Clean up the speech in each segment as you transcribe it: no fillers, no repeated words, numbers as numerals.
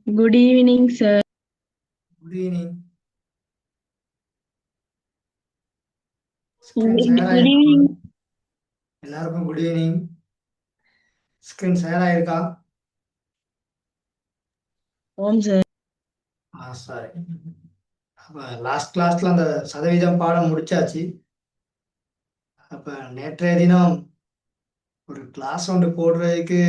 Good evening, sir. Good evening. Screen Good share ஆயிருக்கா? evening. எல்லாருக்கும் good evening. Screen share ஆயிருக்கா? Sir. Sorry. அப்ப last கிளாஸ்ல அந்த சதவீதம் பாடம் முடிச்சாச்சு. அப்ப நேற்றைய தினம் ஒரு கிளாஸ் ஒன்று போடுறதுக்கு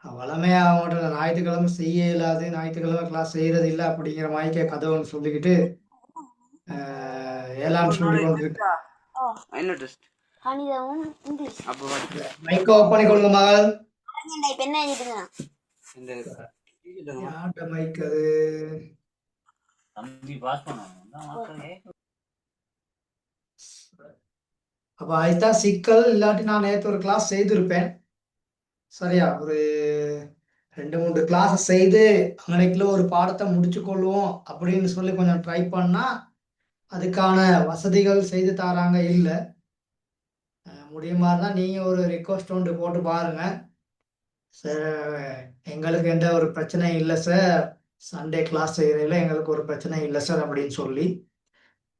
வளமையா அவங்கள்ட்ட ஞாயிற்றுக்கிழமை செய்ய இயலாது, ஞாயிற்றுக்கிழமை கிளாஸ் செய்யறது இல்லை அப்படிங்கிற மாதிரி கதை ஒன்று சொல்லிக்கிட்டு ஏலான்னு சொல்லி கொண்டிருக்கேன். என்ன டெஸ்ட்? கணிதமும் இங்கிலீஷ். அப்போ மைக் ஆஃப் பண்ணிக்கொள்ளுங்க மகள். இப்ப என்ன எழுதிட்டு யார்கிட்ட மைக் அது? தம்பி பாஸ் பண்ணணும். அப்ப அதுதான் சிக்கல். இல்லாட்டி நான் நேற்று ஒரு கிளாஸ் செய்திருப்பேன். சரியா, ஒரு 2-3 கிளாஸ் செய்து அன்னைக்குள்ள ஒரு பாடத்தை முடிச்சு கொள்வோம் அப்படின்னு சொல்லி கொஞ்சம் ட்ரை பண்ணா அதுக்கான வசதிகள் செய்து தராங்க இல்லை. முடியுமா இருந்தால் நீங்க ஒரு ரிக்வஸ்ட் ஒன்று போட்டு பாருங்க. சார், எங்களுக்கு எந்த ஒரு பிரச்சனையும் இல்லை சார், சண்டே கிளாஸ் செய்யறதுல எங்களுக்கு ஒரு பிரச்சனை இல்லை சார் அப்படின்னு சொல்லி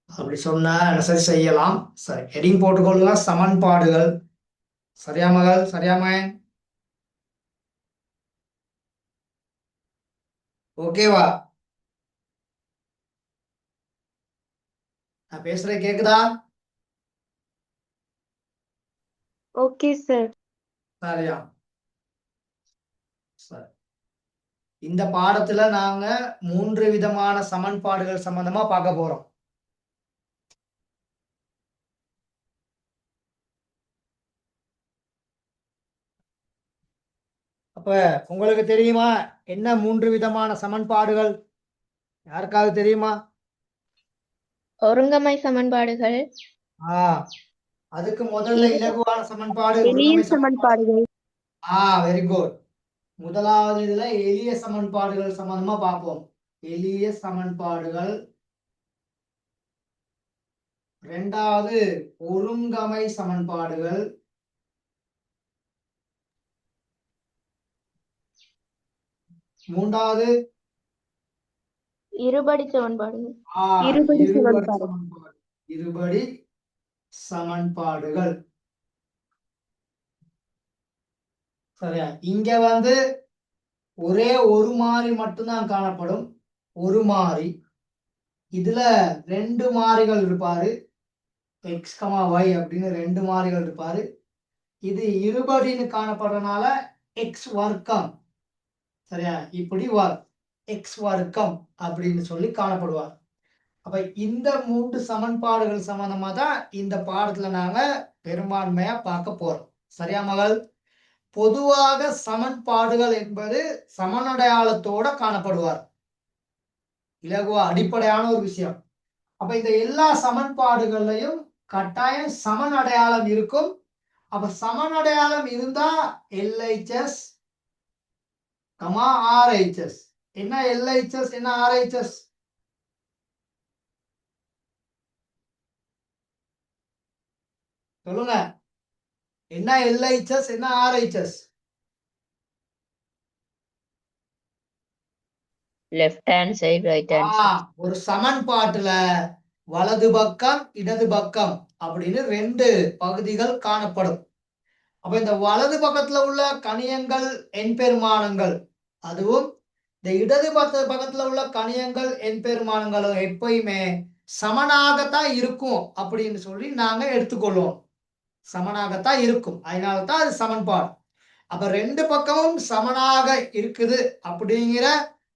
அப்படி சொன்னா சரி செய்யலாம். சரி, ஹெடிங் போட்டுக்கொள்ளலாம், சமன்பாடுகள். சரியா மகள்? சரியா மகன்? ஓகேவா? நான் பேசுறது கேக்குதா? Okay, sir. சரியா, சரி. இந்த பாடத்துல நாங்க 3 விதமான சமன்பாடுகள் சம்பந்தமா பார்க்க போறோம். அப்ப உங்களுக்கு தெரியுமா என்ன 3 விதமான சமன்பாடுகள்? யாருக்காவது தெரியுமா? ஒருங்கமை சமன்பாடுகள், ஆஹ் அதுக்கு முதல்ல இலகுவான சமன்பாடு, எளிய ஒருங்கமை சமன்பாடு. சமன்பாடுகள், வெரி குட். முதலாவது இதுல எளிய சமன்பாடுகள் சம்பந்தமா பார்ப்போம். எளிய சமன்பாடுகள். இரண்டாவது ஒருங்கமை சமன்பாடுகள். மூன்றாவது இருபடி சமன்பாடுகள், இருபடி சமன்பாடு. சமன்பாடு. இருபடி சமன்பாடுகள். சரியா, இங்க வந்து ஒரே ஒரு மாறி மட்டும்தான் காணப்படும். ஒரு மாறி. இதுல 2 மாறிகள் இருப்பாரு, x, y அப்படின்னு 2 மாறிகள் இருப்பாரு. இது இருபடின்னு காணப்படுறதுனால எக்ஸ் வர்க்கம். சரியா, இப்படி எக்ஸ் வர்க்கம் அப்படின்னு சொல்லி காணப்படுவார். அப்ப இந்த 3 சமன்பாடுகள் சம்பந்தமா தான் இந்த பாடத்துல நாங்க பெரும்பான்மையா பார்க்க போறோம். சரியா மகள்? பொதுவாக சமன்பாடுகள் என்பது சமனடையாளத்தோட காணப்படுவார். இலகுவா அடிப்படையான ஒரு விஷயம். அப்ப இந்த எல்லா சமன்பாடுகள்லையும் கட்டாயம் சமன் அடையாளம் இருக்கும். அப்ப சமன் அடையாளம் இருந்தா எல்ஹெச்எஸ் ஆர்ஹெச்எஸ். என்ன எல்ஹெச்எஸ், என்ன ஆர்ஹெச்எஸ்? சொல்லுங்க. என்ன எல்ஹெச்எஸ், என்ன RHS? Left hand side, right hand side. ஒரு சமன்பாட்டுல வலது பக்கம் இடது பக்கம் அப்படின்னு 2 பகுதிகள் காணப்படும். அப்ப இந்த வலது பக்கத்துல உள்ள கணியங்கள் எண்பெருமானங்கள், அதுவும் இந்த இடது பக்கத்துல உள்ள கணியங்கள் எண்பெருமானங்களும் எப்பயுமே சமனாகத்தான் இருக்கும் அப்படின்னு சொல்லி நாங்க எடுத்துக்கொள்வோம். சமனாகத்தான் இருக்கும், அதனாலதான் அது சமன்பாடு. அப்ப 2 பக்கமும் சமனாக இருக்குது அப்படிங்கிற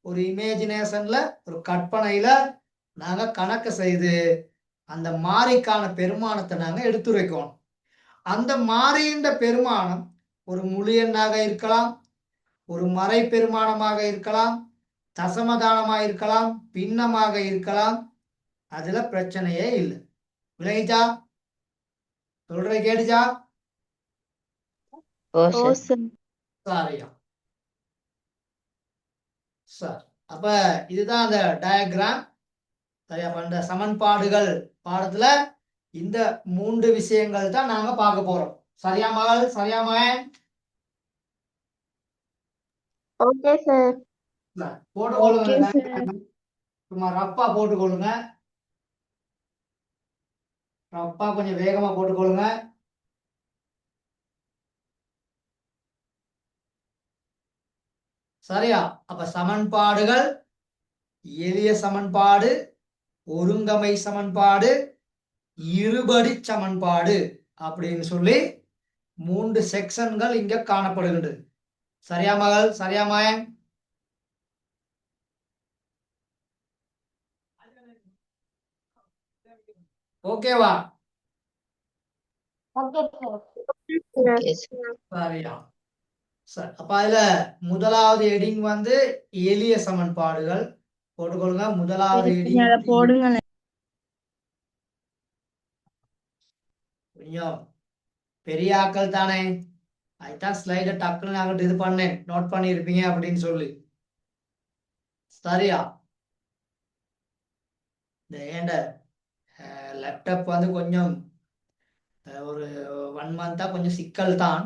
ஒரு இமேஜினேஷன்ல, ஒரு கற்பனையில நாங்க கணக்கு செய்து அந்த மாறிக்கான பெருமானத்தை நாங்க எடுத்துரைக்கணும். அந்த மாறியின் பெருமானம் ஒரு முழு எண்ணாக இருக்கலாம், ஒரு மறை பெருமானமாக இருக்கலாம், தசமதானமாக இருக்கலாம், பின்னமாக இருக்கலாம். அதுல பிரச்சனையே இல்லை. விளங்கிச்சா? சொல்ற கேட்டுச்சா? சரியா, சார். அப்ப இதுதான் அந்த டயக்ராம். சரியா, அந்த சமன்பாடுகள் பாடத்துல இந்த 3 விஷயங்கள் தான் நாங்க பார்க்க போறோம். சரியா மகள்? சரியா மகன்? Okay sir. போட்டுக்கொள்ளுங்க. Okay, sir. சும்மா ரப்பா போட்டுக்கொள்ளுங்க. ரப்பா கொஞ்சம் வேகமா போட்டுக்கொள்ளுங்க. சரியா? அப்ப சமன்பாடுகள், எளிய சமன்பாடு, ஒருங்கமை சமன்பாடு, இருபடி சமன்பாடு அப்படின்னு சொல்லி 3 செக்ஷன்கள் இங்க காணப்படுகின்றது. சரியா மகள்? சரியா மாயன்? ஓகேவா? Okay, sir. சரியா? சரி. அப்ப அதுல முதலாவது ஹெடிங் வந்து எளிய சமன்பாடுகள் போட்டுக்கொள்ளுங்க. முதலாவது ஹெடிங் கொஞ்சம் பெரிய ஆக்கள் தானே, அதுதான் ஸ்லைட டக்குன்னு நாங்கள் இது பண்ணேன், நோட் பண்ணியிருப்பீங்க அப்படின்னு சொல்லி. சரியா? இந்த ஏண்ட லேப்டாப் வந்து கொஞ்சம் ஒரு 1 மந்த்தா கொஞ்சம் சிக்கல் தான்.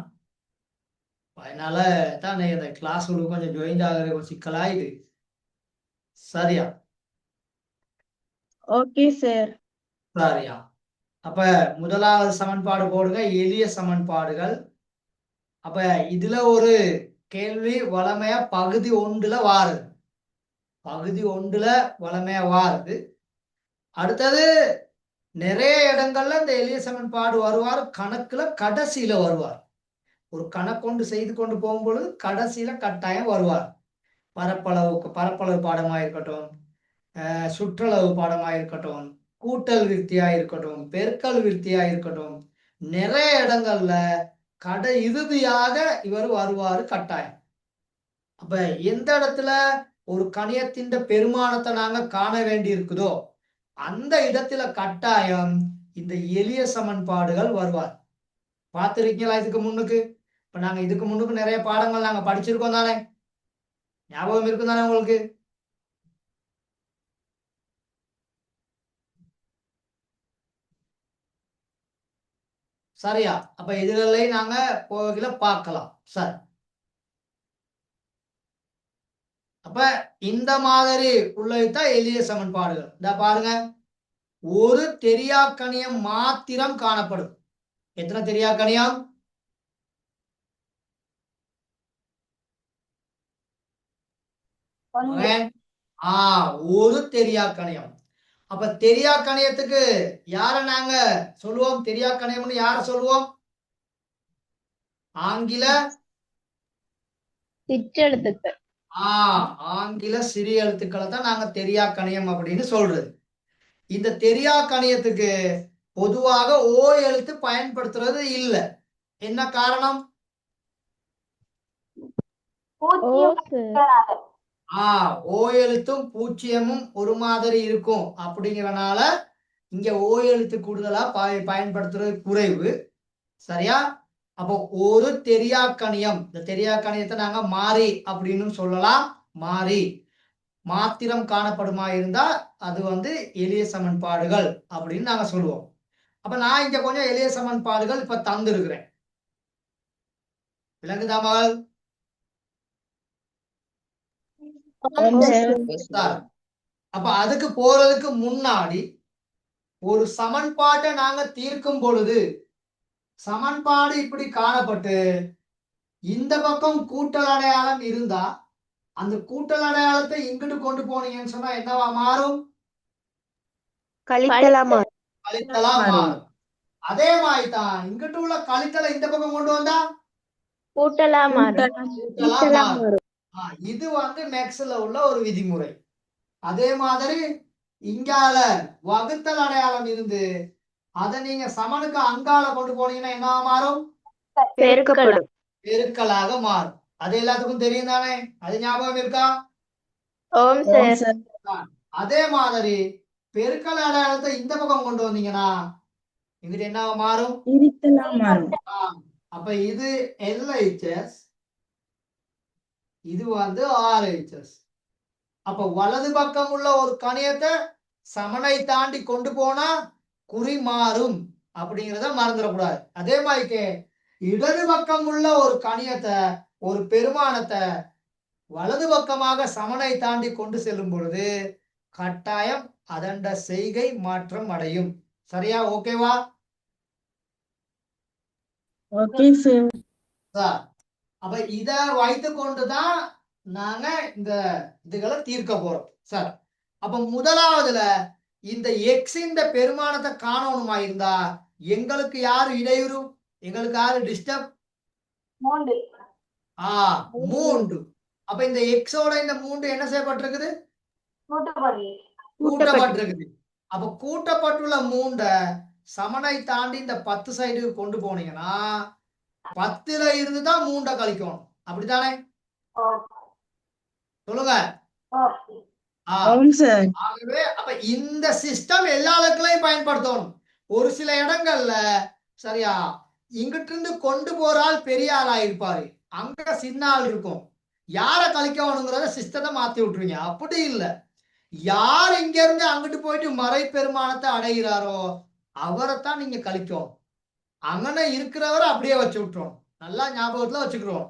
அதனால தான் இந்த கிளாஸ் கொஞ்சம் ஜாயின் ஆகிற ஒரு சிக்கலாயிது. சரியா? Okay, sir. சரியா? அப்ப முதலாவது சமன்பாடு போடுங்க, எளிய சமன்பாடுகள். அப்ப இதுல ஒரு கேள்வி வளமையா பகுதி 1ல வாருது. பகுதி 1ல வளமையா வாருது. அடுத்தது நிறைய இடங்கள்ல இந்த எளிய சமன்பாடு வருவார், கணக்குல கடைசியில வருவார். ஒரு கணக்கொண்டு செய்து கொண்டு போகும்பொழுது கடைசியில கட்டாயம் வருவார். பரப்பளவு பாடமா இருக்கட்டும், சுற்றளவு பாடமா இருக்கட்டும், கூட்டல் விருத்தியா இருக்கட்டும், பெருக்கல் விருத்தியா இருக்கட்டும், நிறைய இடங்கள்ல இறுதியாக இவர் வருவாரு கட்டாயம். அப்ப எந்த இடத்துல ஒரு கணியத்தின் பெருமானத்தை நாங்க காண வேண்டி இருக்குதோ அந்த இடத்துல கட்டாயம் இந்த எளிய சமன்பாடுகள் வருவார். பார்த்திருக்கீங்களா இதுக்கு முன்னுக்கு? இப்ப நாங்க இதுக்கு முன்னுக்கு நிறைய பாடங்கள் நாங்க படிச்சிருக்கோம் தானே, ஞாபகம் இருக்கும் தானே உங்களுக்கு? சரியா? அப்ப இதுகளையும் நாங்க போகல பார்க்கலாம். சரி. அப்ப இந்த மாதிரி உள்ளதுதான் எளிய சமன்பாடுகள். இந்த பாருங்க, ஒரு தெரியாக்கணியம் மாத்திரம் காணப்படும். எத்தனை தெரியாக்கணியம்? ஒரு தெரியாக்கணியம். அப்ப தெரியாக்கணியத்துக்கு யார நாங்க சொல்லுவோம்? தெரியாக்கணியம்னு யார சொல்லுவோம்? ஆங்கில சிற்றெழுத்துக்கள். ஆங்கில சிறிய எழுத்துக்களை தான் நாங்க தெரியாக்கணியம் அப்படின்னு சொல்றது. இந்த தெரியாக்கணியத்துக்கு பொதுவாக ஓ எழுத்து பயன்படுத்துறது இல்லை. என்ன காரணம்? ஓ எழுத்தும் பூஜ்ஜியமும் ஒரு மாதிரி இருக்கும் அப்படிங்கிறனால இங்க ஓ எழுத்து கூடுதலா பயன்படுத்துறது குறைவு. சரியா? அப்போ ஒரு தெரியாக்கணியம், இந்த தெரியாக்கணியத்தை நாங்க மாறி அப்படின்னு சொல்லலாம். மாறி மாத்திரம் காணப்படுமா இருந்தா அது வந்து எளிய சமன்பாடுகள் அப்படின்னு நாங்க சொல்லுவோம். அப்ப நான் இங்க கொஞ்சம் எளிய சமன்பாடுகள் இப்ப தந்திருக்கிறேன். விளங்குதா மகள்? அப்ப அதுக்கு போறதுக்கு முன்னாடி ஒரு சமன்பாட்டை நாங்க தீர்க்கும் பொழுது சமன்பாடு இப்படி காணப்பட்டு இந்த பக்கம் கூட்டல் அடையாளம் இருந்தா அந்த கூட்டல் அடையாளத்தை இங்கிட்டு கொண்டு போனீங்கன்னு சொன்னா என்னவா மாறும்? கழித்தலா மாறும். அதே மாதிரி தான் இங்கிட்டு உள்ள கழித்தலை இந்த பக்கம் கொண்டு வந்தா கூட்டலா மாறும். இது வந்து மேக்ஸ்ல உள்ள ஒரு விதிமுறை. அதே மாதிரி இங்கால வகுத்தல் அடையாளம் இருந்து அதை நீங்க சமனுக்கு அங்கால கொண்டு போனீங்கன்னா என்ன மாறும்? பெருக்கலாக மாறும். அது எல்லாத்துக்கும் தெரியும் தானே? அது ஞாபகம் இருக்கா? அதே மாதிரி பெருக்கல் அடையாளத்தை இந்த பக்கம் கொண்டு வந்தீங்கன்னா இங்கிட்ட என்ன மாறும்? அப்ப இது LHS, இது வந்து RHS. அப்ப வலது பக்கம் உள்ள ஒரு கணியத்தை சமனை தாண்டி கொண்டு போனா குறி மாறும் அப்படிங்கிறத மறந்துடக்கூடாது. அதே மாதிரி இடது பக்கம் உள்ள ஒரு கணியத்தை, ஒரு பெருமானத்தை வலது பக்கமாக சமனை தாண்டி கொண்டு செல்லும் பொழுது கட்டாயம் அதண்ட செய்கை மாற்றம் அடையும். சரியா? ஓகேவா? Okay sir. சார், அப்ப இத வைத்து கொண்டுதான் நாங்க இந்த இதுகளை தீர்க்க போறோம் சார். அப்ப முதலாவதுல இந்த எக்ஸ் இந்த பெருமானத்தை காணணுமா இருந்தா எங்களுக்கு யாரு இடையூறு, எங்களுக்கு யாரு டிஸ்டர்ப்? 3. அப்ப இந்த எக்ஸோட இந்த 3 என்ன செய்யப்பட்டிருக்குது? கூட்டப்பட்டிருக்குது. அப்ப கூட்டப்பட்டுள்ள 3 சமனை தாண்டி இந்த 10 சைடுக்கு கொண்டு போனீங்கன்னா 10ல இருந்துதான் 3 கழிக்கணும். அப்படித்தானே? சொல்லுங்க. ஆமாம் சார். ஆகவே அப்ப இந்த சிஸ்டம் எல்லா இடங்களையும் பயன்படுத்தணும். ஒரு சில இடங்கள்ல சரியா இங்கிட்டு இருந்து கொண்டு போறால் பெரிய ஆளா இருப்பாரு, அங்க சின்ன ஆள் இருக்கும். யார கழிக்கணுங்கிறத சிஸ்டத்தை மாத்தி விட்டுருவீங்க. அப்படி இல்லை, யார் இங்க இருந்து அங்கிட்டு போயிட்டு மறை பெருமானத்தை அடைகிறாரோ அவரைத்தான் நீங்க கழிக்கணும். அங்கன இருக்கிறவரை அப்படியே வச்சு விட்டுரும். நல்லா ஞாபகத்துல வச்சுக்கிறோம்.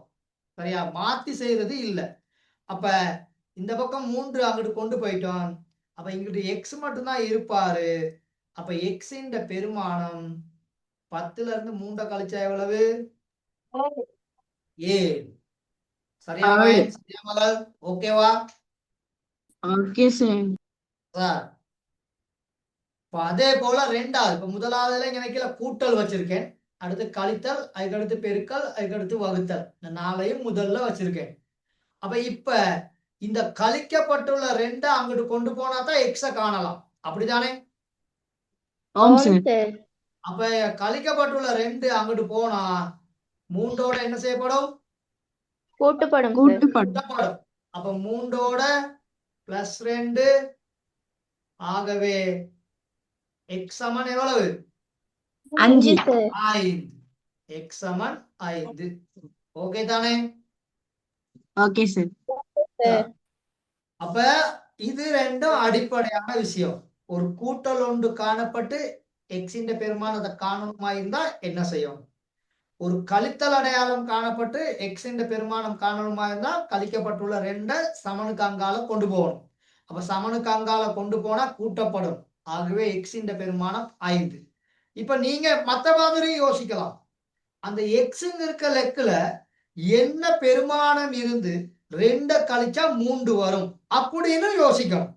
சரியா? மாத்தி செய்யறது இல்லை. அப்ப இந்த பக்கம் 3 அங்கிட்டு கொண்டு போயிட்டோம். அப்ப இங்கிட்டு எக்ஸ் மட்டும்தான் இருப்பாரு. அப்ப எக்ஸ் இந்த பெருமானம் 10ல இருந்து 3 கழிச்சா எவ்வளவு? 7. சரியா? ஓகேவா? Okay sir. இப்ப அதே போல 2வது, இப்ப முதலாவதுல எனக்கு கூட்டல் வச்சிருக்கேன், அடுத்து கழித்தல், அதுக்கடுத்து பெருக்கல், அதுக்கடுத்து வகுத்தல். இந்த 4ஐயும் முதல்ல வச்சிருக்கேன். அப்ப இப்ப இந்த கழிக்கப்பட்டுள்ள 2 அங்கிட்டு கொண்டு போனா தான் எக்ஸ காணலாம். அப்படித்தானே? ஆமாம் சார். அப்ப கழிக்கப்பட்டுள்ள 2 அங்கிட்டு போனா 3ஓட என்ன செய்யப்படும்? கூட்டப்படும். கூட்டப்படும். அப்ப 3ஓட +2. ஆகவே எக்ஸ் சமன் எவ்வளவு? 5. 5. எக்ஸ் சமன் 5. ஓகே தானே? Okay sir. அப்ப இது ரெண்டும் அடிப்படையான விஷயம். ஒரு கூட்டல் ஒன்று காணப்பட்டு எக்ஸின் பெருமானத்தை காணணுமா இருந்தா என்ன செய்யும்? ஒரு கழித்தல் அடையாளம் காணப்பட்டு எக்ஸின் பெருமானம் காணணுமா இருந்தா கழிக்கப்பட்டுள்ள 2 சமனுக்கு அங்கால கொண்டு போகணும். அப்ப சமனுக்கு அங்கால கொண்டு போனா கூட்டப்படும். ஆகவே எக்ஸின் பெருமானம் 5. இப்ப நீங்க மத்த மாதிரி யோசிக்கலாம். அந்த எக்ஸுங்க இருக்க லெக்குல என்ன பெருமானம் இருந்து 2 கழிச்சா 3 வரும் அப்படின்னு யோசிக்கணும்.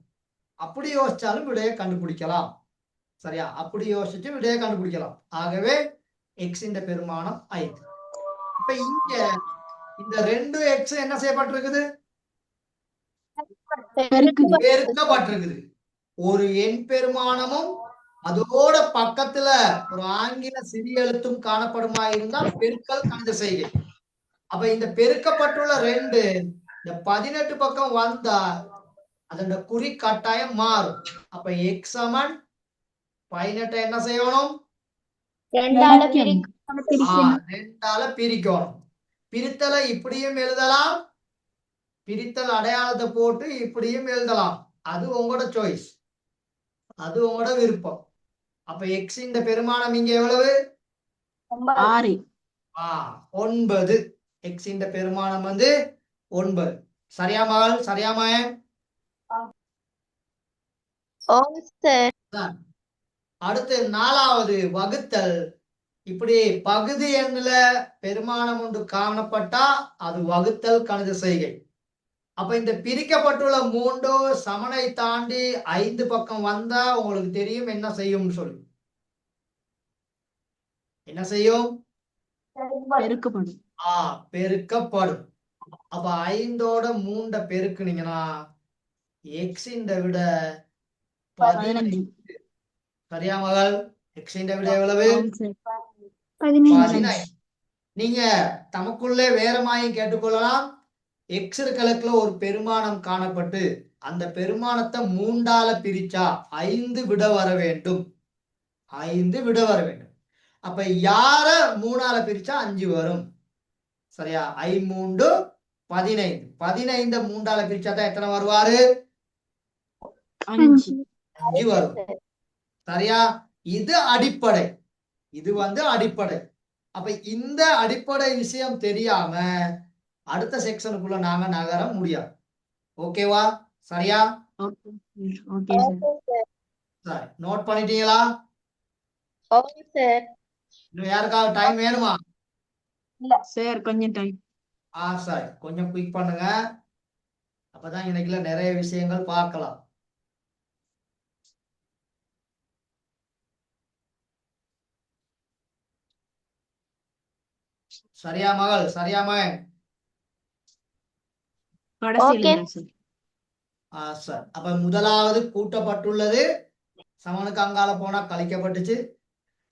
அப்படி யோசிச்சாலும் விடையை கண்டுபிடிக்கலாம். சரியா? அப்படி யோசிச்சு விடையை கண்டுபிடிக்கலாம். ஆகவே எக்ஸ் இந்த பெருமானம் 5. இப்ப இங்க இந்த 2x என்ன செய்யப்பட்டிருக்குது? பெருக்கப்பட்டிருக்குது. ஒரு எண் பெருமானமும் அதோட பக்கத்துல ஒரு ஆங்கில சிறிய எழுத்தும் காணப்படுமா இருந்தால் பெருக்கல் கணித செய்கை. அப்ப இந்த பெருக்கப்பட்டுள்ள 2 இந்த 18 பக்கம் வந்தா அதோட குறி கட்டாயம் மாறும். அப்ப எக்ஸ் சமன் 18 என்ன செய்யணும்? 2ஆல 2ஆல பிரிக்கணும். பிரித்தலை இப்படியும் எழுதலாம், பிரித்தல் அடையாளத்தை போட்டு இப்படியும் எழுதலாம். அது உங்களோட சாய்ஸ், அது உங்களோட விருப்பம். அப்ப எக்ஸ் இந்த பெருமானம் இங்க எவ்வளவு? 6. 9. எக்ஸ் இந்த பெருமானம் 9. சரியா மகள்? சரியா மகன்? அடுத்து 4வது வகுத்தல். இப்படி பகுதி எண்ணுல பெருமானம் ஒன்று காணப்பட்டா அது வகுத்தல் கணித செய்கை. அப்ப இந்த பிரிக்கப்பட்டுள்ள 3 சமனை தாண்டி 5 பக்கம் வந்தா உங்களுக்கு தெரியும் என்ன செய்யும் சொல்லி. என்ன செய்யும்? பெருக்கப்படும். பெருக்கப்படும். அப்ப 5ஓட 3 பெருக்குனீங்கன்னா எக்ஸ் இந்த விட 15. சரியா மகள்? எக்ஸ் இந்த விட எவ்வளவு? 15. நீங்க தமக்குள்ளே வேறமாயும் கேட்டுக்கொள்ளலாம். எக்ஸ் கணக்குல ஒரு பெருமானம் காணப்பட்டு அந்த பெருமானத்தை 3ஆல பிரிச்சா 5 விட வர வேண்டும். 5 விட வர வேண்டும். அப்ப யார 3ஆல பிரிச்சா 5 வரும். சரியா? 5 3 15. 15 3ஆல பிரிச்சா தான் எத்தனை வருவாரு? 5 வரும். சரியா? இது அடிப்படை. இது அடிப்படை. அப்ப இந்த அடிப்படை விஷயம் தெரியாம அடுத்த செக்ஷனுக்குள்ள நாங்க நகர முடியாது. ஓகேவா? சரியா? Okay okay sir. சரி, நோட் பண்ணிட்டீங்களா? Okay sir. இன்னும் யாருக்காவது டைம் வேணுமா? சார் கொஞ்சம் டைம். சரி, கொஞ்சம் குயிக் பண்ணுங்க. அப்பதான் இன்னைக்குள்ள நிறைய விஷயங்கள் பார்க்கலாம். சரியா மகள்? சரியா மகன்? கடைசியில ஓகே. தான் சார். சரி, அப்ப முதலாவது கூட்டப்பட்டுள்ளது சமனுக்கு அங்கால போனா கழிக்கப்பட்டுச்சு.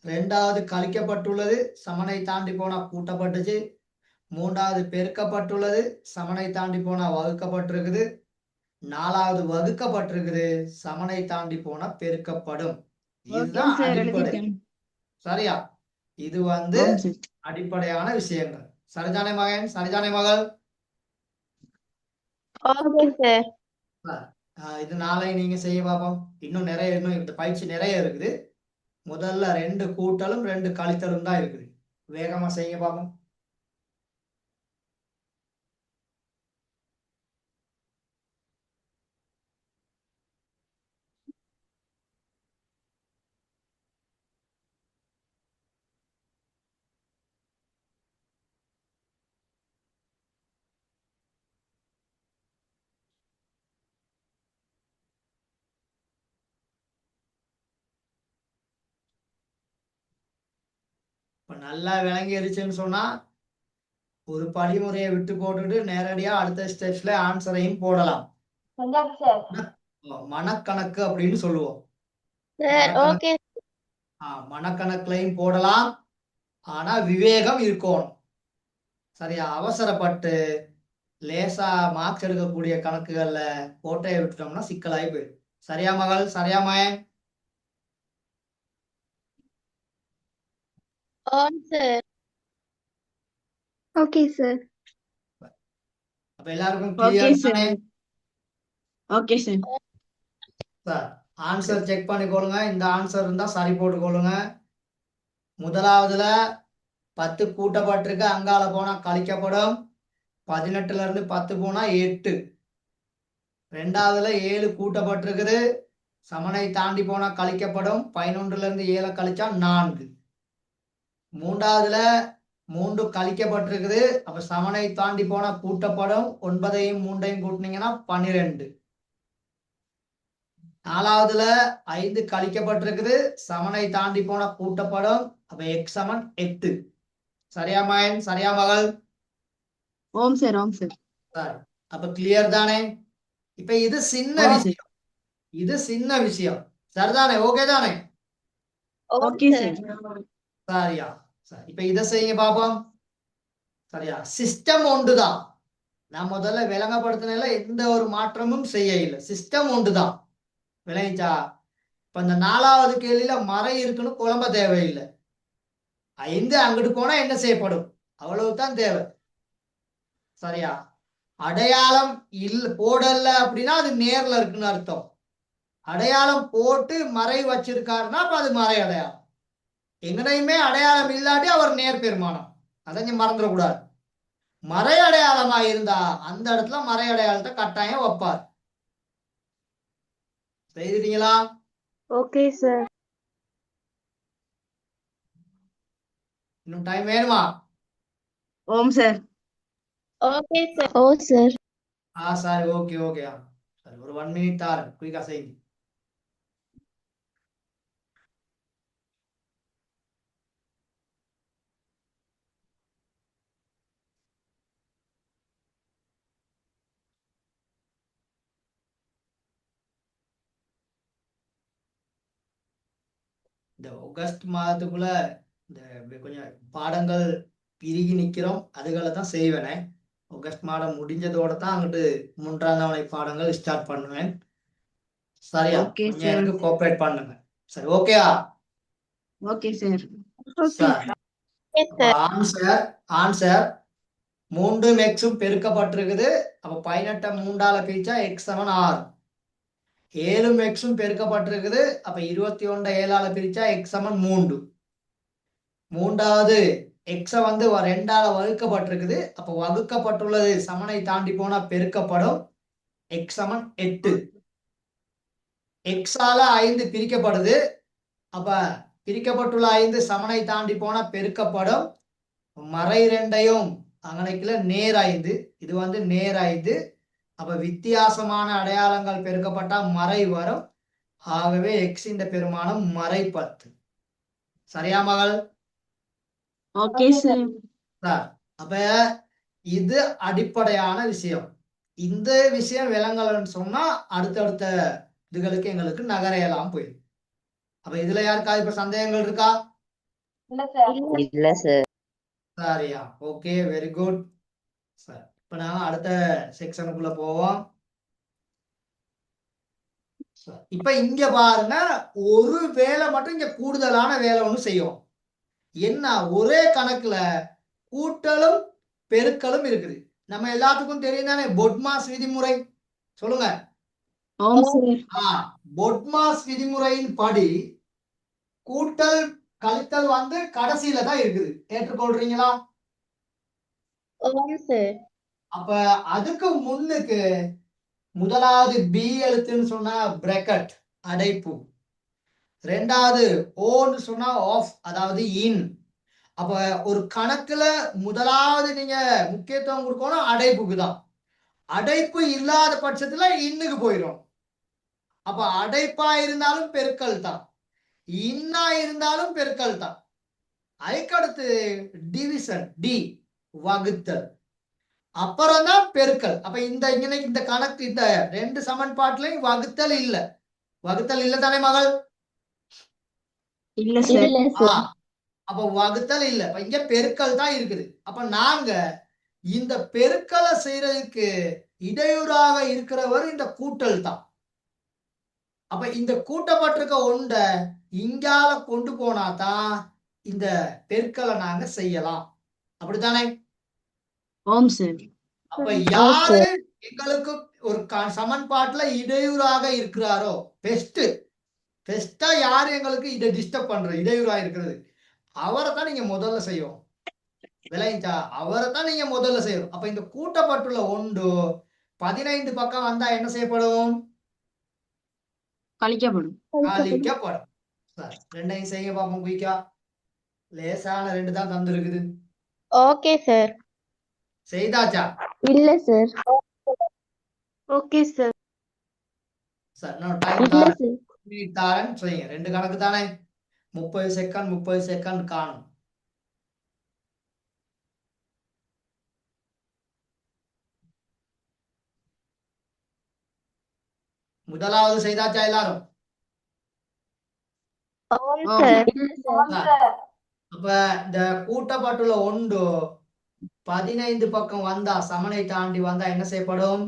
ரெண்டாவது கழிக்கப்பட்டுள்ளது சமனை தாண்டி போனா கூட்டப்பட்டுச்சு. மூன்றாவது பெருக்கப்பட்டுள்ளது சமனை தாண்டி போனா வகுக்கப்பட்டிருக்குது. நாலாவது வகுக்கப்பட்டிருக்குது சமனை தாண்டி போனா பெருக்கப்படும். ஓகே இதுதான் சார், அடிப்படை. எழுதிட்டேன். சரியா? இது ஆமாம் சார். அடிப்படையான விஷயங்கள். சரிதானே மகன்? சரிதானே மகள்? Okay sir. இது நாளை நீங்க செய்ய பார்ப்போம். இன்னும் இந்த பயிற்சி நிறைய இருக்குது. முதல்ல 2 கூட்டலும் 2 கழித்தலும் தான் இருக்குது. வேகமா செய்ய பார்ப்போம். இப்ப நல்லா விளங்கிருச்சுன்னு சொன்னா ஒரு படிமுறையை விட்டு போட்டுட்டு நேரடியா அடுத்த ஸ்டெப்ஸ்ல ஆன்சரையும் போடலாம். மனக்கணக்கு அப்படின்னு சொல்லுவோம். சார் மனக்கணக்கு. ஓகே. மனக்கணக்குலையும் போடலாம். ஆனா விவேகம் இருக்கணும். சரியா? அவசரப்பட்டு லேசா மார்க்ஸ் எடுக்கக்கூடிய கணக்குகள்ல கோட்டையை விட்டுட்டோம்னா சிக்கலாகி போயிடும். சரியா மகள்? சரியா மகன்? ஆன் சார். Okay sir. அப்ப எல்லாருக்கும் ஓகே கிளியர் சார். தானே? Okay sir. Sir answer check பண்ணிக்கொள்ளுங்க. இந்த ஆன்சர் இருந்தா சரி போட்டுக்கொள்ளுங்க. முதலாவதுல 10 கூட்டப்பட்டிருக்கு, அங்கால போனா கழிக்கப்படும். 18ல இருந்து 10 போனா 8. ரெண்டாவதுல 7 கூட்டப்பட்டிருக்குது, சமனை தாண்டி போனா கழிக்கப்படும். 11ல இருந்து 7 கழிச்சா 4. மூன்றாவதுல 3 கழிக்கப்பட்டிருக்குது, அப்ப சமனை தாண்டி போனா கூட்டப்படும். 9ஐயும் 3ஐயும் கூட்டினீங்கன்னா 12. நாலாவதுல 5 கழிக்கப்பட்டிருக்குது, சமனை தாண்டி போனா கூட்டப்படும். அப்ப x சமன் 8. சரியா மகன்? சரியா மகள்? ஓம் சார். ஓம் சார். சரி, அப்ப கிளியர் தானே? இப்ப இது சின்ன ஓம் சார். விஷயம். இது சின்ன விஷயம். சரிதானே? ஓகே தானே? Okay okay sir. சார். சரியா? சரி, இப்ப இதை செய்யுங்க பாப்போம். சரியா? சிஸ்டம் ஒன்றுதான். நான் முதல்ல விளங்கப்படுத்தின எந்த ஒரு மாற்றமும் செய்ய இல்லை. சிஸ்டம் ஒன்றுதான். விளங்கிச்சா? இப்ப இந்த 4வது கேள்வியில மறை இருக்குன்னு குழம்ப தேவையில்லை. 5 அங்கிட்டு போனா என்ன செய்யப்படும்? அவ்வளவுதான் தேவை. சரியா? அடையாளம் போடல அப்படின்னா அது நேர்ல இருக்குன்னு அர்த்தம். அடையாளம் போட்டு மறை வச்சிருக்காருன்னா அப்ப அது மறை அடையாளம். எங்கனையுமே அடையாளம் இல்லாட்டி அவர் நேர் பெருமானம். அதை நீ மறந்துடக்கூடாது. மறை அடையாளமா இருந்தா அந்த இடத்துல மறை அடையாளத்தை கட்டாயம் வைப்பார். செய்துட்டீங்களா? Okay sir. இன்னும் டைம் வேணுமா? ஓம் சார். Okay sir. ஓ சார். சரி, ஓகே ஓகே. சரி, ஒரு 1 மினிட் தாரு, குயிக்கா செய்யுங்க. இந்த ஆகஸ்ட் மாதத்துக்குள்ள இந்த கொஞ்சம் பாடங்கள் பிரிகி நிக்கிறோம். அதுகளை தான் செய்வேனே. ஆகஸ்ட் மாதம் முடிஞ்சதோட தான் அங்கிட்டு 3ஆம் தவணை பாடங்கள் ஸ்டார்ட் பண்ணுவேன். சரியா? ஓகே கொஞ்சம் சார். எனக்கு கோஆபரேட் பண்ணுங்க. சரி, ஓகேயா? Okay sir. சரி, ஆன்சர் 3 எக்ஸும் பெருக்கப்பட்டிருக்குது. அப்ப 18 3ஆல பிரிச்சா எக்ஸ் சமன் 6. 7 எக்ஸும் பெருக்கப்பட்டிருக்குது. அப்ப 21 7ஆல பிரிச்சா எக்ஸ் சமன் 3. மூன்றாவது எக்ஸ வந்து ரெண்டால வகுக்கப்பட்டிருக்குது. அப்ப வகுக்கப்பட்டுள்ளது சமனை தாண்டி போனா பெருக்கப்படும். எக்ஸ் சமன் 8. எக்ஸால 5 பிரிக்கப்படுது. அப்ப பிரிக்கப்பட்டுள்ள 5 சமனை தாண்டி போனா பெருக்கப்படும். மறை ரெண்டையும் அங்கனைக்குல நேர் 5. இது வந்து நேர் 5. அப்ப வித்தியாசமான அடையாளங்கள் பெருக்கப்பட்டா மறை வரும். ஆகவே எக்ஸ் இந்த பெருமானம் மறை 10. சரியா மகள்? Okay sir. சார், அப்ப இது அடிப்படையான விஷயம். இந்த விஷயம் விளங்கலன்னு சொன்னா அடுத்தடுத்த இதுகளுக்கு எங்களுக்கு நகரையெல்லாம் போயிடும். அப்ப இதுல யாருக்காவது இப்ப சந்தேகங்கள் இருக்கா? இல்ல சார். சரியா, ஓகே, வெரி குட் சார். இப்ப நாங்க அடுத்த செக்ஷனுக்குள்ள போவோம். இப்ப இங்க பாருங்க, ஒரு வேலை மட்டும் இங்க கூடுதலான வேலை ஒண்ணு செய்யும். என்ன, ஒரே கணக்குல கூட்டலும் பெருக்கலும் இருக்குது. நம்ம எல்லாத்துக்கும் தெரியும் தானே பொட்மாஸ் விதிமுறை. சொல்லுங்க. ஓம் சார். பொட்மாஸ் விதிமுறையின் படி கூட்டல் கழித்தல் வந்து கடைசியில தான் இருக்குது. ஏற்றுக்கொள்றீங்களா? ஓம் சார். அப்ப அதுக்கு முன்னுக்கு முதலாவது பி எழுத்துன்னு சொன்னா பிரக்கெட் அடைப்பு, ரெண்டாவது ஓன்னு சொன்னா ஆஃப் அதாவது இன். அப்ப ஒரு கணக்குல முதலாவது நீங்க முக்கியத்துவம் கொடுக்கணும் அடைப்புக்கு தான். அடைப்பு இல்லாத பட்சத்துல இன்னுக்கு போயிடும். அப்ப அடைப்பா இருந்தாலும் பெருக்கல் தான், இன்னா இருந்தாலும் பெருக்கல் தான். அதுக்கடுத்து டிவிஷன் டி வகுத்தல், அப்புறம் தான் பெருக்கல். அப்ப இந்த கணக்கு இந்த ரெண்டு சமன்பாட்டிலையும் வகுத்தல் இல்ல. வகுத்தல் இல்ல தானே மகள்? இல்ல சார். இல்ல சார். அப்ப வகுத்தல் இல்ல. அப்ப இங்க பெருக்கல் தான் இருக்குது. அப்ப நாங்க இந்த பெருக்கலை செய்யறதுக்கு இடையூறாக இருக்கிறவர் இந்த கூட்டல் தான். அப்ப இந்த கூட்டப்பட்டிருக்க ஒன்றை இங்கால கொண்டு போனாதான் இந்த பெருக்கலை நாங்க செய்யலாம். அப்படித்தானே? ஓம் சார். அப்ப யாரு எங்களுக்கு ஒரு சமன்பாட்டுல இடையூறாக இருக்கிறாரோ, பெஸ்டா யாரு எங்களுக்கு இதை டிஸ்டர்ப் பண்ற இடையூறா இருக்கிறது, அவரை தான் நீங்க முதல்ல செய்யும். விளைஞ்சா அவரை தான் நீங்க முதல்ல செய்யணும். அப்ப இந்த கூட்டப்பட்டுள்ள ஒன்று 15 பக்கம் வந்தா என்ன செய்யப்படும்? கழிக்கப்படும். கழிக்கப்படும். ரெண்டையும் செய்ய பார்ப்போம் குயிக்கா. லேசான 2 தான் தந்திருக்குது. Okay sir. செய்தாச்சா? இல்ல சார். Okay sir. சார் நான் டைம் தாரேன் செய்யுங்க. 2 கணக்கு தானே, 30 செகண்ட் 30 செகண்ட் காணும். முதலாவது செய்தாச்சா எல்லாரும்? அப்ப இந்த கூட்டப்பட்டுள்ள ஒன்று 15 பக்கம் வந்தா சமனை தாண்டி வந்தா என்ன செய்யப்படும்?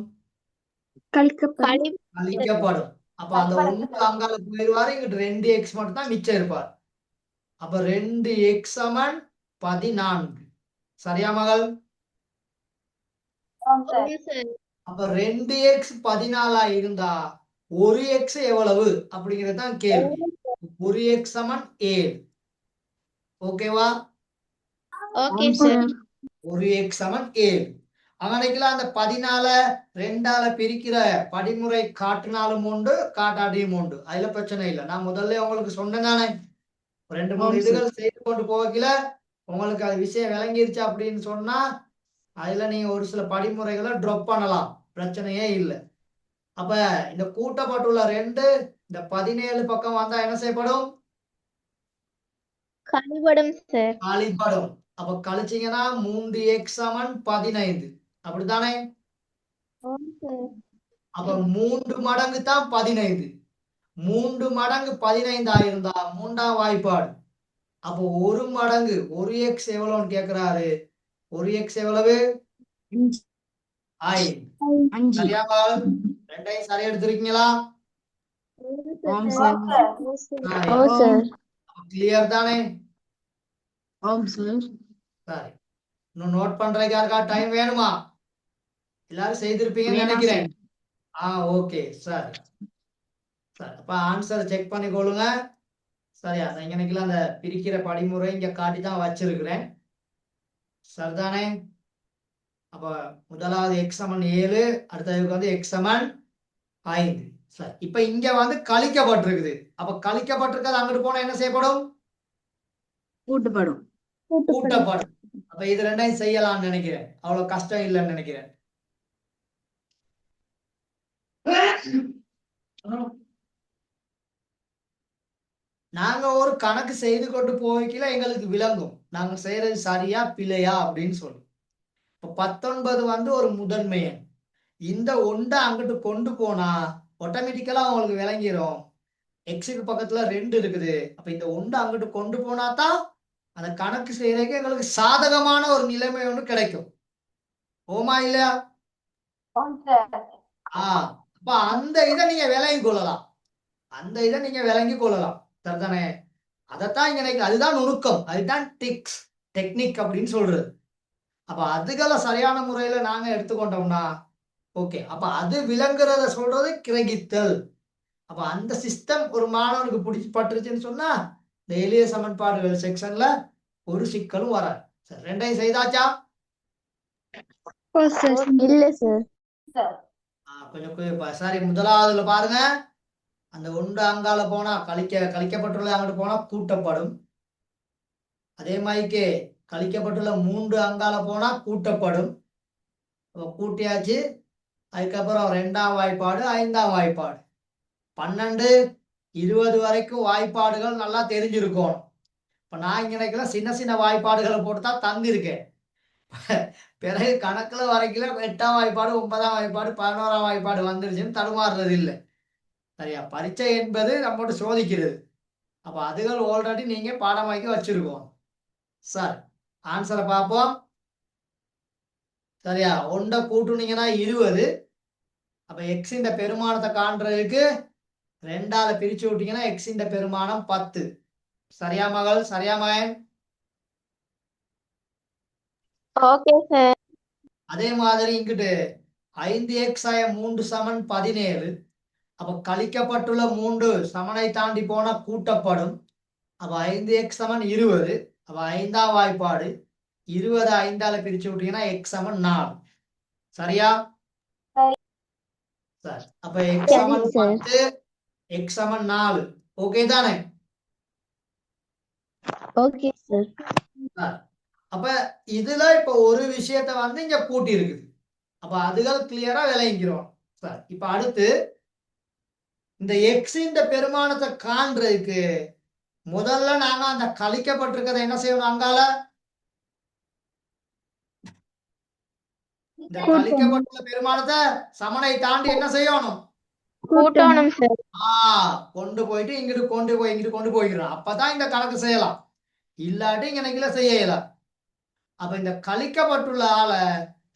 கழிக்கப்படும். அப்ப அந்த ஒன்று அங்கால போயிடுவாரு. இங்கிட்டு 2x மட்டும் தான் மிச்சம் இருப்பார். அப்ப 2x சமன் 14. சரியா மகள்? அப்ப 2x 14 இருந்தா 1x எவ்வளவு அப்படிங்கிறது தான் கேள்வி. 1x சமன் 7. ஓகேவா? Okay sir. 1x சமன் 7. அவனைக்குலாம் அந்த 14 2ஆல பிரிக்கிற படிமுறை காட்டினாலும் உண்டு, காட்டாட்டியும் உண்டு. அதுல பிரச்சனை இல்லை. நான் முதல்ல உங்களுக்கு சொன்னேன், 2-3 இதுகள் செய்து கொண்டு போகல உங்களுக்கு அது விஷயம் விளங்கிருச்சு அப்படின்னு சொன்னா அதுல நீங்க ஒரு சில படிமுறைகளை ட்ராப் பண்ணலாம், பிரச்சனையே இல்லை. அப்ப இந்த கூட்டப்பட்டுள்ள 2 இந்த 17 பக்கம் வந்தா என்ன செய்யப்படும்? கழிபடும் சார். கழிப்படும். அப்ப கழிச்சீங்கன்னா 3x சமன் 15. அப்படித்தானே? அப்ப 3 மடங்கு தான் 15. 3 மடங்கு 15 ஆயிருந்தா 3ஆம் வாய்ப்பாடு. அப்போ 1 மடங்கு 1x எவ்வளவுன்னு கேக்குறாரு. 1x எவ்வளவு? 5. சரியாமா? ரெண்டையும் சரியா எடுத்திருக்கீங்களா? கிளியர் தானே? சரி, இன்னும் நோட் பண்றதுக்கு யாருக்கா டைம் வேணுமா? எல்லாரும் செய்திருப்பீங்கன்னு நினைக்கிறேன். ஓகே, சரி. அப்ப ஆன்சர் செக் பண்ணிக்கொள்ளுங்க. சரியா, இங்க அந்த பிரிக்கிற படிமுறை இங்க காட்டி தான் வச்சிருக்கிறேன். சரிதானே? அப்ப முதலாவது எக்ஸ் சமன் 7, அடுத்ததுக்கு வந்து எக்ஸ் சமன் 5. சரி, இப்ப இங்க வந்து கழிக்கப்பட்டிருக்குது. அப்ப கழிக்கப்பட்டிருக்கிறது அங்கிட்டு போனா என்ன செய்யப்படும்? கூட்டுப்படும். கூட்டப்படும். அப்ப இது ரெண்டையும் செய்யலாம்னு நினைக்கிறேன். அவ்வளவு கஷ்டம் இல்லைன்னு நினைக்கிறேன். நாங்க ஒரு கணக்கு செய்து கொண்டு போய்க்கல எங்களுக்கு விளங்கும் நாங்க செய்யறது சரியா பிழையா அப்படின்னு சொல்லி. இப்ப 19 வந்து ஒரு முதன்மை எண். இந்த ஒன்றை அங்கிட்டு கொண்டு போனா ஆட்டோமேட்டிக்கலா அவங்களுக்கு விளங்கிரும். எக்ஸுக்கு பக்கத்துல 2 இருக்குது. அப்ப இந்த ஒன்றை அங்கிட்டு கொண்டு போனா தான் அந்த கணக்கு செய்யறதுக்கு எங்களுக்கு சாதகமான ஒரு நிலைமை ஒன்று கிடைக்கும். ஓமா இல்லையா? அப்ப அந்த இதை நீங்க விளங்கி கொள்ளலாம். அந்த இதை நீங்க விளங்கி கொள்ளலாம். சரிதானே? அதைத்தான் இங்க அதுதான் நுணுக்கம், அதுதான் டெக்னிக் அப்படின்னு சொல்றது. அப்ப அதுகளை சரியான முறையில நாங்க எடுத்துக்கொண்டோம்னா ஓகே. அப்ப அது விளங்குறத சொல்றது கிரகித்தல். அப்ப அந்த சிஸ்டம் ஒரு மாணவனுக்கு பிடிச்சி சொன்னா இந்த எளிய சமன்பாடுகள் செக்ஷன்ல ஒரு சிக்கலும் வராது. சரி, ரெண்டையும் செய்தாச்சா? இல்ல சார். கொஞ்சம் சாரி, முதலாவதுல பாருங்க. அந்த ஒன்று அங்கால போனா கழிக்கப்பட்டுள்ள அங்கிட்டு போனா கூட்டப்படும். அதே மாதிரிக்கு கழிக்கப்பட்டுள்ள 3 அங்கால போனா கூட்டப்படும். கூட்டியாச்சு. அதுக்கப்புறம் 2ஆம் வாய்ப்பாடு, 5ஆம் வாய்ப்பாடு, 12, 20 வரைக்கும் வாய்ப்பாடுகள் நல்லா தெரிஞ்சிருக்கும். இப்ப நான் இங்க நினைக்கிறேன் சின்ன சின்ன வாய்ப்பாடுகளை போட்டுதான் தந்திருக்கேன். பிறகு கணக்குல வரைக்கும் 8ஆம் வாய்ப்பாடு, 9ஆம் வாய்ப்பாடு, 11ஆம் வாய்ப்பாடு வந்துருச்சுன்னு தடுமாறுறது இல்லை. சரியா? பரீட்சை என்பது நம்மோட சோதிக்கிறது. அப்ப அதுகள் ஆல்ரெடி நீங்க பாடமாக்கி வச்சிருக்கோம். சார், ஆன்சரை பார்ப்போம். சரியா? 1 கூட்டுனீங்கன்னா 20. அப்ப எக்ஸ் இந்த பெருமானத்தை காண்றதுக்கு 2ஆல பிரிச்சு விட்டீங்கன்னா எக்ஸ் இந்த பெருமானம் 10. சரியா மகள்? சரியா மகன்? Okay sir. அதே மாதிரி இங்கிட்டு 5x ஆய 3 சமன் 17. அப்ப கழிக்கப்பட்டுள்ள 3 சமனை தாண்டி போனா கூட்டப்படும். அப்ப 5x சமன் 20. அப்ப 5ஆம் வாய்ப்பாடு 20 5ஆல பிரிச்சு விட்டீங்கன்னா எக்ஸ் சமன் 4. சரியா? சரி, அப்ப எக்ஸ் சரி சமன் சார். 10, எக்ஸ் சமன் 4. ஓகே தானே? Okay sir. அப்ப இதுல இப்ப ஒரு விஷயத்த வந்து இங்க கூட்டி இருக்குது. அப்ப அதுகள் கிளியரா விளங்கிக்கிறோம். சார், இப்ப அடுத்து இந்த எக்ஸ் இந்த பெருமானத்தை காண்றதுக்கு முதல்ல நாங்க அந்த கழிக்கப்பட்டிருக்கிறத என்ன செய்யணும்? அங்கால இந்த கழிக்கப்பட்டுள்ள பெருமானத்தை சமனை தாண்டி என்ன செய்யணும்? கூட்டணும் சார். கொண்டு போயிட்டு இங்கிட்டு கொண்டு போய்க்கிறோம். அப்பதான் இந்த கணக்கு செய்யலாம். இல்லாட்டி இங்க நினைக்கல செய்ய இயலாது. அப்ப இந்த கழிக்கப்பட்டுள்ள ஆளை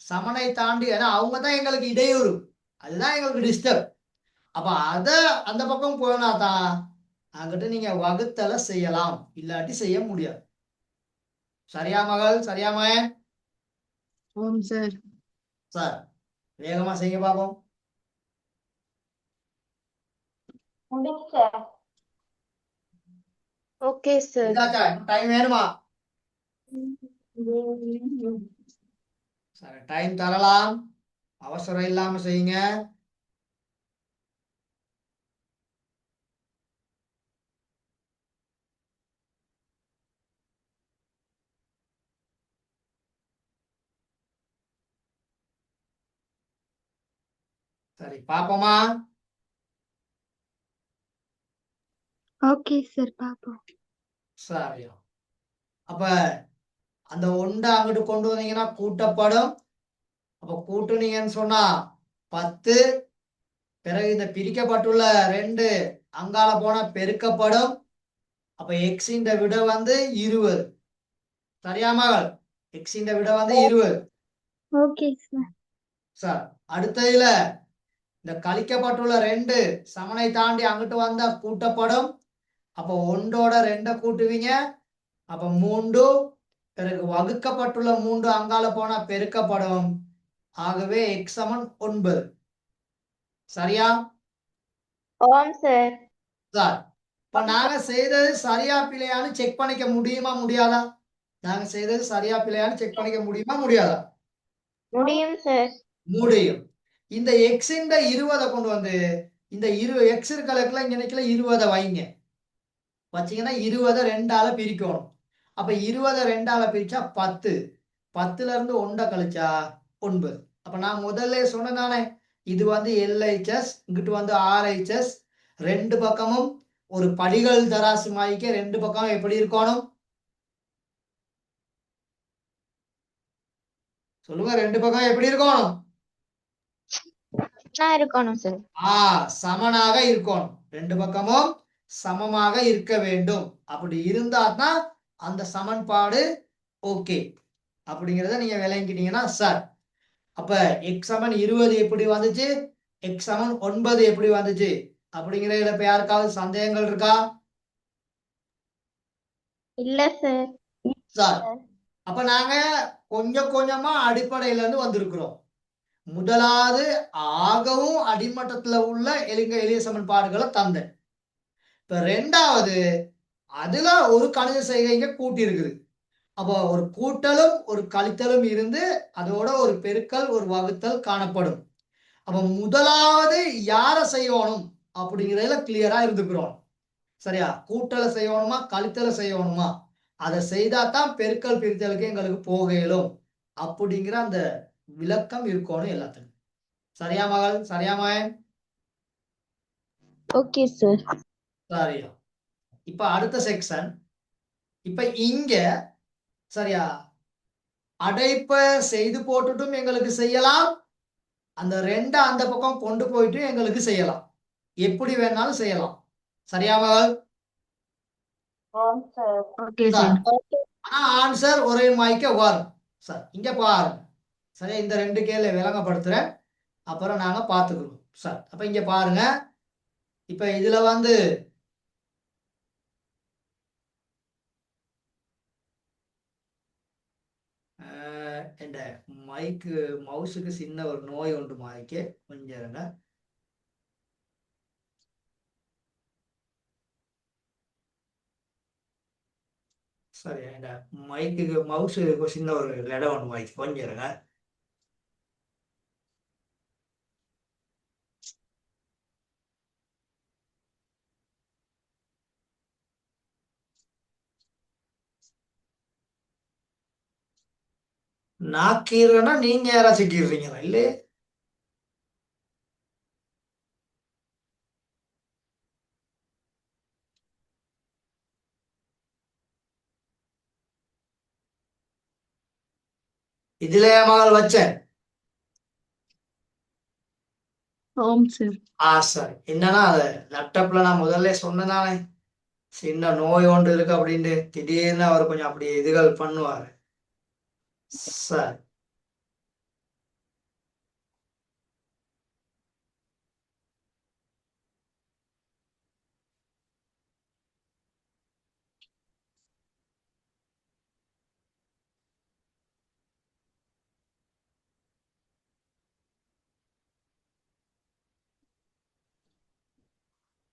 சமனை தாண்டி, ஏன்னா அவங்க தான் எங்களுக்கு இடையூறு, அதுதான் எங்களுக்கு டிஸ்டர்ப். அப்ப அத அந்த பக்கம் போனா தான் அங்கிட்ட நீங்க வகுத்தலை செய்யலாம், இல்லாட்டி செய்ய முடியாது. சரியா மகள்? சரியா மகன்? ஓம் சார். சார், வேகமா செய்ய பாப்போம். Okay sir. டைம் வேணுமா? சரி, டைம் தரலாம், அவசரம் இல்லாம செய்யுங்க. சரி, பாப்போமா? ஓகே சார், பாப்போம். சரி, அப்ப அந்த ஒன்றை அங்கிட்டு கொண்டு வந்தீங்கன்னா கூட்டப்படும். அப்ப கூட்டுனீங்கன்னு சொன்னா 10. பிறகு இந்த பிரிக்கப்பட்டுள்ள 2 அங்கால போனா பெருக்கப்படும். அப்ப எக்ஸ் இந்த விட வந்து 20. சரியா மகள்? எக்ஸ் இந்த விட வந்து 20. Okay sir. சார், அடுத்ததுல இந்த கழிக்கப்பட்டுள்ள 2 சமனை தாண்டி அங்கிட்டு வந்தா கூட்டப்படும். அப்ப 1ஓட 2 கூட்டுவீங்க. அப்ப 3. பிறகு வகுக்கப்பட்டுள்ள 3 அங்கால போனா பெருக்கப்படும். ஆகவே எக்ஸ் சமன் 9. சரியா? ஓம் சார். சார், இப்ப நாங்க செய்தது சரியா பிழையான்னு செக் பண்ணிக்க முடியுமா முடியாதா? நாங்க செய்தது சரியா பிள்ளையான்னு செக் பண்ணிக்க முடியுமா முடியாதா? முடியும் சார். முடியும். இந்த எக்ஸின் 20 கொண்டு வந்து இந்த எக்ஸ் இருக்கலக்குள்ள இங்க நிக்கல 20 வைங்க. வச்சீங்கன்னா 20 2ஆல பிரிக்கணும். அப்ப 20 2ஆல பிரிச்சா 10. 10ல இருந்து 1 கழிச்சா 9. அப்ப நான் முதல்ல சொன்னதானே இது வந்து LHS இங்கிட்டு வந்து RHS ரெண்டு பக்கமும் ஒரு படிகள் தராசு மாய்க்க ரெண்டு பக்கமும் எப்படி இருக்கணும் சொல்லுங்க, ரெண்டு பக்கம் எப்படி இருக்கணும்? இருக்கணும் சார். சமனாக இருக்கணும். ரெண்டு பக்கமும் சமமாக இருக்க வேண்டும். அப்படி இருந்தா தான் அந்த சமன்பாடு ஓகே அப்படிங்கறத நீங்க விளங்கிட்டீங்கன்னா சார். அப்ப x சமன் 20 எப்படி வந்துச்சு, x சமன் 9 எப்படி வந்துச்சு அப்படிங்கறதுல இப்ப யாருக்காவது சந்தேகங்கள் இருக்கா? இல்ல சார். சார் அப்ப நாங்க கொஞ்சம் கொஞ்சமா அடிப்படையில இருந்து வந்திருக்கிறோம். முதலாவது ஆகவும் அடிமட்டத்துல உள்ள எளிய சமன்பாடுகளை தந்தேன். இப்ப ரெண்டாவது அதுல ஒரு கணித செய்கைங்க கூட்டி இருக்குது. அப்போ ஒரு கூட்டலும் ஒரு கழித்தலும் இருந்து அதோட ஒரு பெருக்கல் ஒரு வகுத்தல் காணப்படும். அப்ப முதலாவது யார செய்யணும் அப்படிங்கிறதுல கிளியரா இருந்துக்கிறோம். சரியா? கூட்டலை செய்யணுமா கழித்தலை செய்யணுமா அதை செய்தாதான் பெருக்கல் பிரித்தலுக்கு எங்களுக்கு போக இயலும் அப்படிங்கிற அந்த விளக்கம் இருக்கணும் எல்லாத்துக்கும். சரியா மகள்? சரியா மகன்? Okay sir. சரியா. இப்ப அடுத்த செக்ஷன். இப்ப இங்க சரியா அடைப்ப செய்து போட்டுட்டும் எங்களுக்கு செய்யலாம், அந்த ரெண்ட அந்த பக்கம் கொண்டு போயிட்டு எங்களுக்கு செய்யலாம். எப்படி வேணாலும் செய்யலாம். சரியா மகள்? Okay sir. ஆனா ஆன்சர் ஒரே மாய்க்க வரும். சார் இங்க பாருங்க. சரியா, இந்த ரெண்டு கேள்வி விளங்கப்படுத்துறேன், அப்புறம் நாங்க பாத்துக்கிறோம். சார் அப்ப இங்க பாருங்க. இப்ப இதுல வந்து இந்த மைக்கு மவுஸுக்கு சின்ன ஒரு நோய் உண்டு மாய்க்கு கொஞ்சம் இருங்க. சரி, இந்த மைக்கு மவுஸு சின்ன ஒரு இடம் ஒன்று மாய்க்கு கொஞ்சம் இருங்க. நான் கீறேன்னா நீங்க யாராச்சும் கீறீங்களா? இல்லையே. இதுல மகள் வச்சேன். ஓம் சார். சரி. என்னன்னா அது லேப்டாப்ல நான் முதல்ல சொன்னதானே சின்ன நோய் ஒன்று இருக்கு அப்படின்ட்டு திடீர்னு அவர் கொஞ்சம் அப்படி இதுகள் பண்ணுவாரு. சரி.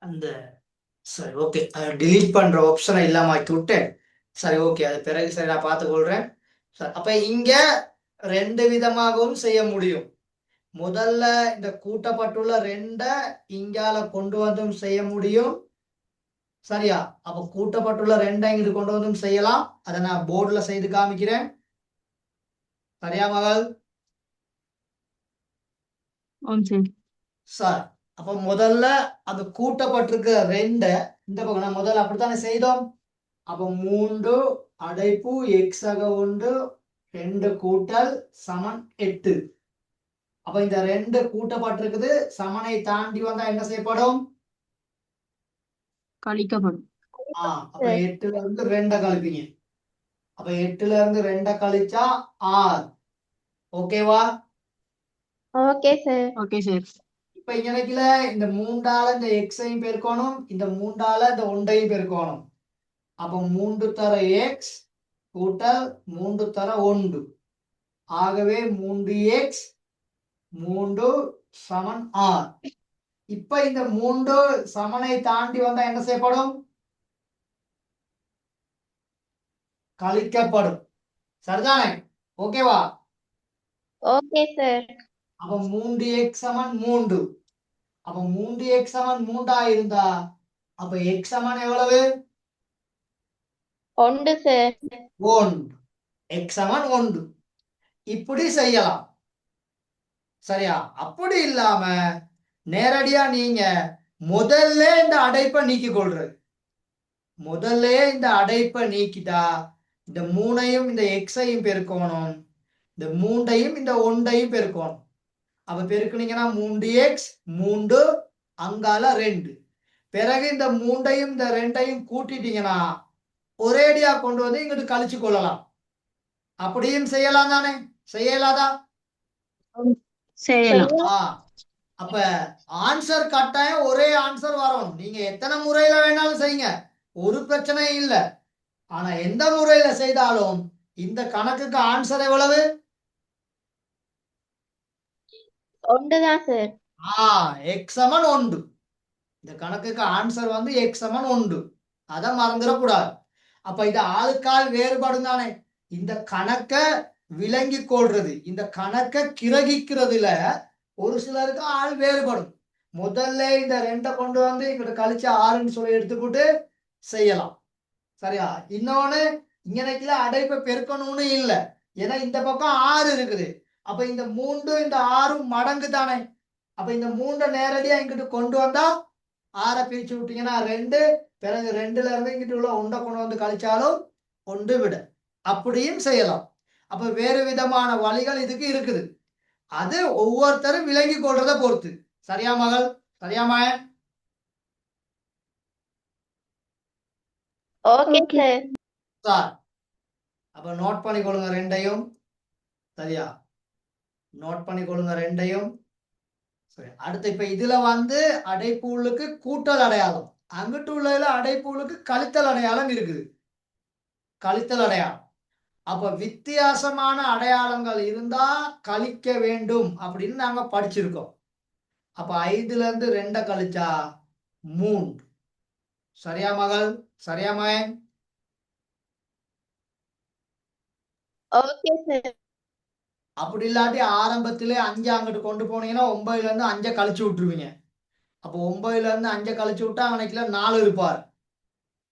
அந்த சரி ஓகே டிலீட் பண்ற ஆப்ஷனை இல்லாம ஆக்கி விட்டேன். சரி ஓகே, அது பிறகு சரி நான் பார்த்துக்கொள்றேன். சரி அப்ப இங்க ரெண்டு விதமாகவும் செய்ய முடியும். முதல்ல இந்த கூட்டப்பட்டுள்ள ரெண்ட இங்கால கொண்டு வந்தும் செய்ய முடியும். சரியா? அப்ப கூட்டப்பட்டுள்ள ரெண்டை இங்கிட்டு கொண்டு வந்தும் செய்யலாம். அதை நான் போர்டுல செய்து காமிக்கிறேன். சரியா மகள்? ஓம் சார். சார் அப்ப முதல்ல அது கூட்டப்பட்டிருக்க ரெண்ட இந்த பக்கம் நான் முதல்ல அப்படித்தானே செய்தோம். அப்ப 3 அடைப்பு எக்ஸாக 1 2 கூட்டல் சமன் 8. அப்ப இந்த ரெண்டு கூட்டப்பட்டிருக்குது, சமனை தாண்டி வந்தா என்ன செய்யப்படும்? கழிக்கப்படும். அப்ப 8ல இருந்து 2 கழிப்பீங்க. அப்ப 8ல இருந்து 2 கழிச்சா 6. ஓகேவா? Okay sir. Okay sir. இப்ப இங்க நினைக்கல இந்த 3ஆல இந்த எக்ஸையும் பெருக்கணும், இந்த 3ஆல இந்த 1ஐயும் பெருக்கணும். அப்ப 3 தர எக்ஸ் கூட்டல் 3 தர 1. ஆகவே 3x 3 சமன் 6. இப்ப இந்த 3 சமனை தாண்டி வந்தா என்ன செய்யப்படும்? கழிக்கப்படும். சரிதானே? ஓகேவா? Okay sir. அப்ப 3x சமன் 3. அப்ப 3x சமன் 3 இருந்தா அப்ப x சமன் எவ்வளவு? 1 சார். 1. x சமன் 1. இப்படி செய்யலாம். சரியா? அப்படி இல்லாம நேரடியா நீங்க முதல்ல இந்த அடைப்பை நீக்கிக் கொள்றது. முதல்ல இந்த அடைப்பை நீக்கிட்டா இந்த 3ஐயும் இந்த எக்ஸையும் பெருக்கணும், இந்த 3ஐயும் இந்த 1ஐயும் பெருக்கணும். அப்ப பெருக்குனீங்கன்னா 3x 3 அங்கால 2. பிறகு இந்த 3ஐயும் இந்த 2ஐயும் கூட்டிட்டீங்கன்னா ஒரேடியா கொண்டு வந்து இங்கிட்டு கழிச்சு கொள்ளலாம். அப்படியும் செய்யலாம் தானே? செய்யலாதா? செய்யலாம். அப்ப ஆன்சர் கட்டாயம் ஒரே ஆன்சர் வரும். நீங்க எத்தனை முறையில வேணாலும் செய்யுங்க, ஒரு பிரச்சனையும் இல்ல. ஆனா எந்த முறையில செய்தாலும் இந்த கணக்குக்கு ஆன்சர் எவ்வளவு? 1 தான் சார். x சமன் 1. இந்த கணக்குக்கு ஆன்சர் வந்து x சமன் 1. அத மறந்துடக்கூடாது. அப்ப இது ஆளுக்கால் வேறுபடும் தானே. இந்த கணக்க விளங்கி கொள்றது, இந்த கணக்க கிரகிக்கிறதுல ஒரு சிலருக்கு ஆள் வேறுபடும். முதல்ல இந்த 2 கொண்டு வந்து இங்கிட்ட கழிச்சு 6ன்னு சொல்லி எடுத்துக்கிட்டு செய்யலாம். சரியா? இன்னொன்னு இங்கனைக்குல அடைப்பை பெருக்கணும்னு இல்ல. ஏன்னா இந்த பக்கம் 6 இருக்குது. அப்ப இந்த 3 இந்த 6 மடங்கு தானே. அப்ப இந்த 3 நேரடியா இங்கிட்டு கொண்டு வந்தா 6 பிரிச்சு விட்டீங்கன்னா 2. பிறகு 2ல இருந்து இங்கிட்டு உள்ள 1 கொண்டு வந்து கழிச்சாலும் 1 விட. அப்படியும் செய்யலாம். அப்ப வேறு விதமான வழிகள் இதுக்கு இருக்குது. அது ஒவ்வொருத்தரும் விளங்கி கொள்றத பொறுத்து. சரியா மகள்? சரியா மாயன்? Okay sir. சார் அப்ப நோட் பண்ணிக்கொள்ளுங்க 2ஐயும். சரியா? நோட் பண்ணிக்கொள்ளுங்க 2ஐயும். சரி, அடுத்து இப்ப இதுல வந்து அடைப்புகளுக்கு கூட்டல் அடையாளம், அங்கிட்டு உள்ள அடைப்புகளுக்கு கழித்தல் அடையாளம் இருக்குது. கழித்தல் அடையாளம். அப்ப வித்தியாசமான அடையாளங்கள் இருந்தா கழிக்க வேண்டும் அப்படின்னு நாங்க படிச்சிருக்கோம். அப்ப 5ல இருந்து 2 கழிச்சா 3. சரியா மகள்? சரியா மகன்? Okay sir. அப்படி இல்லாட்டி ஆரம்பத்திலே 5 அங்கிட்டு கொண்டு போனீங்கன்னா 9ல இருந்து 5 கழிச்சு விட்டுருவீங்க. அப்போ 9ல இருந்து 5 கழிச்சு விட்டா அவனுக்குல 4 இருப்பார்.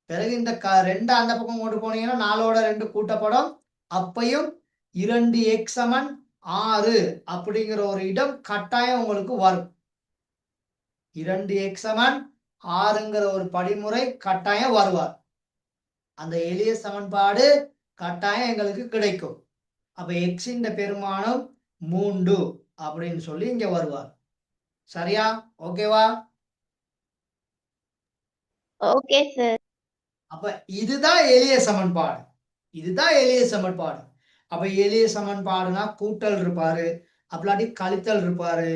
பிறகு இந்த 2 அந்த பக்கம் கொண்டு போனீங்கன்னா 4ஓட 2 கூட்டப்படும். அப்பையும் 2x சமன் 6 அப்படிங்கிற ஒரு இடம் கட்டாயம் உங்களுக்கு வரும். 2x சமன் 6ங்கிற ஒரு படிமுறை கட்டாயம் வருவார். அந்த எளிய சமன்பாடு கட்டாயம் எங்களுக்கு கிடைக்கும். அப்ப x இந்த பெருமானம் 3 அப்படின்னு சொல்லி இங்க வருவார். சரியா? ஓகேவா? Okay sir. அப்ப இதுதான் எளிய சமன்பாடு. இதுதான் எளிய சமன்பாடு. அப்ப எளிய சமன்பாடுனா கூட்டல் இருப்பாரு, அப்படி கழித்தல் இருப்பாரு,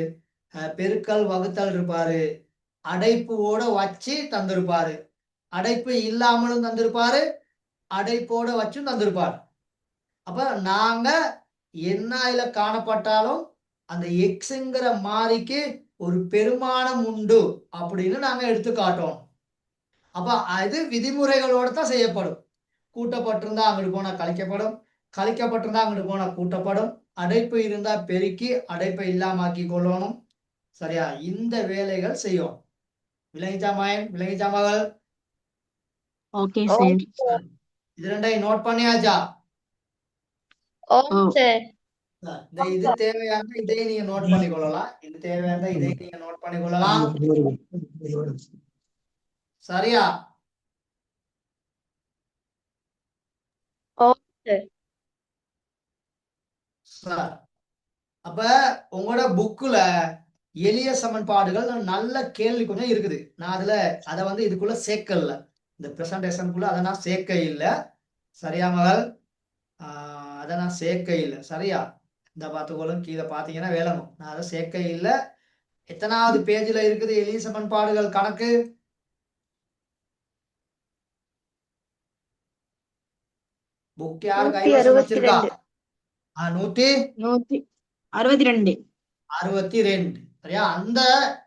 பெருக்கல் வகுத்தல் இருப்பாரு, அடைப்போட வச்சு தந்திருப்பாரு, அடைப்பு இல்லாமலும் தந்திருப்பாரு, அடைப்போட வச்சும் தந்திருப்பாரு. அப்ப நாங்க என்ன இதுல காணப்பட்டாலும் அந்த எக்ஸ்ங்கிற மாறிக்கு ஒரு பெருமானம் உண்டு அப்படின்னு நாங்க எடுத்து காட்டோம். அப்ப அது விதிமுறைகளோட தான் செய்யப்படும். கூட்டப்பட்டிருந்தா அங்கிட்டு போனா கழிக்கப்படும், கழிக்கப்பட்டிருந்தா அங்கிட்டு போனா கூட்டப்படும், அடைப்பு இருந்தா பெருக்கி அடைப்பை இல்லாமக்கி கொள்ளணும். சரியா? இந்த வேலைகள் செய்யும். விளங்கிச்சா மாயன்? விளங்கிச்சா மகள்? Okay sir. இது 2ஐயும் நோட் பண்ணியாச்சா? Okay sir. இந்த இது தேவையான இதை நீங்க நோட் பண்ணிக்கொள்ளலாம். இது தேவையான இதை நீங்க நோட் பண்ணிக்கொள்ளலாம். சரியா? ஓகே சார் அப்ப உங்களோட புக்குல எளிய சமன்பாடுகள் நல்ல கேள்வி கொஞ்சம் இருக்குது. நான் அதை வந்து இதுக்குள்ள சேர்க்கல, இந்த பிரசன்டேஷனுக்குள்ள அதை நான் சேர்க்க இல்லை. சரியா மகள்? அதை நான் சேர்க்க இல்லை. சரியா? இந்த பார்த்துக்கொள்ளும், கீழே பார்த்தீங்கன்னா வேளணும், நான் அதை சேர்க்க இல்லை. எத்தனாவது பேஜ்ல இருக்குது எளிய சமன்பாடுகள் கணக்கு? புக் யாரு கைவசம் வச்சிருக்கா? 162. 162. சரியா? அந்த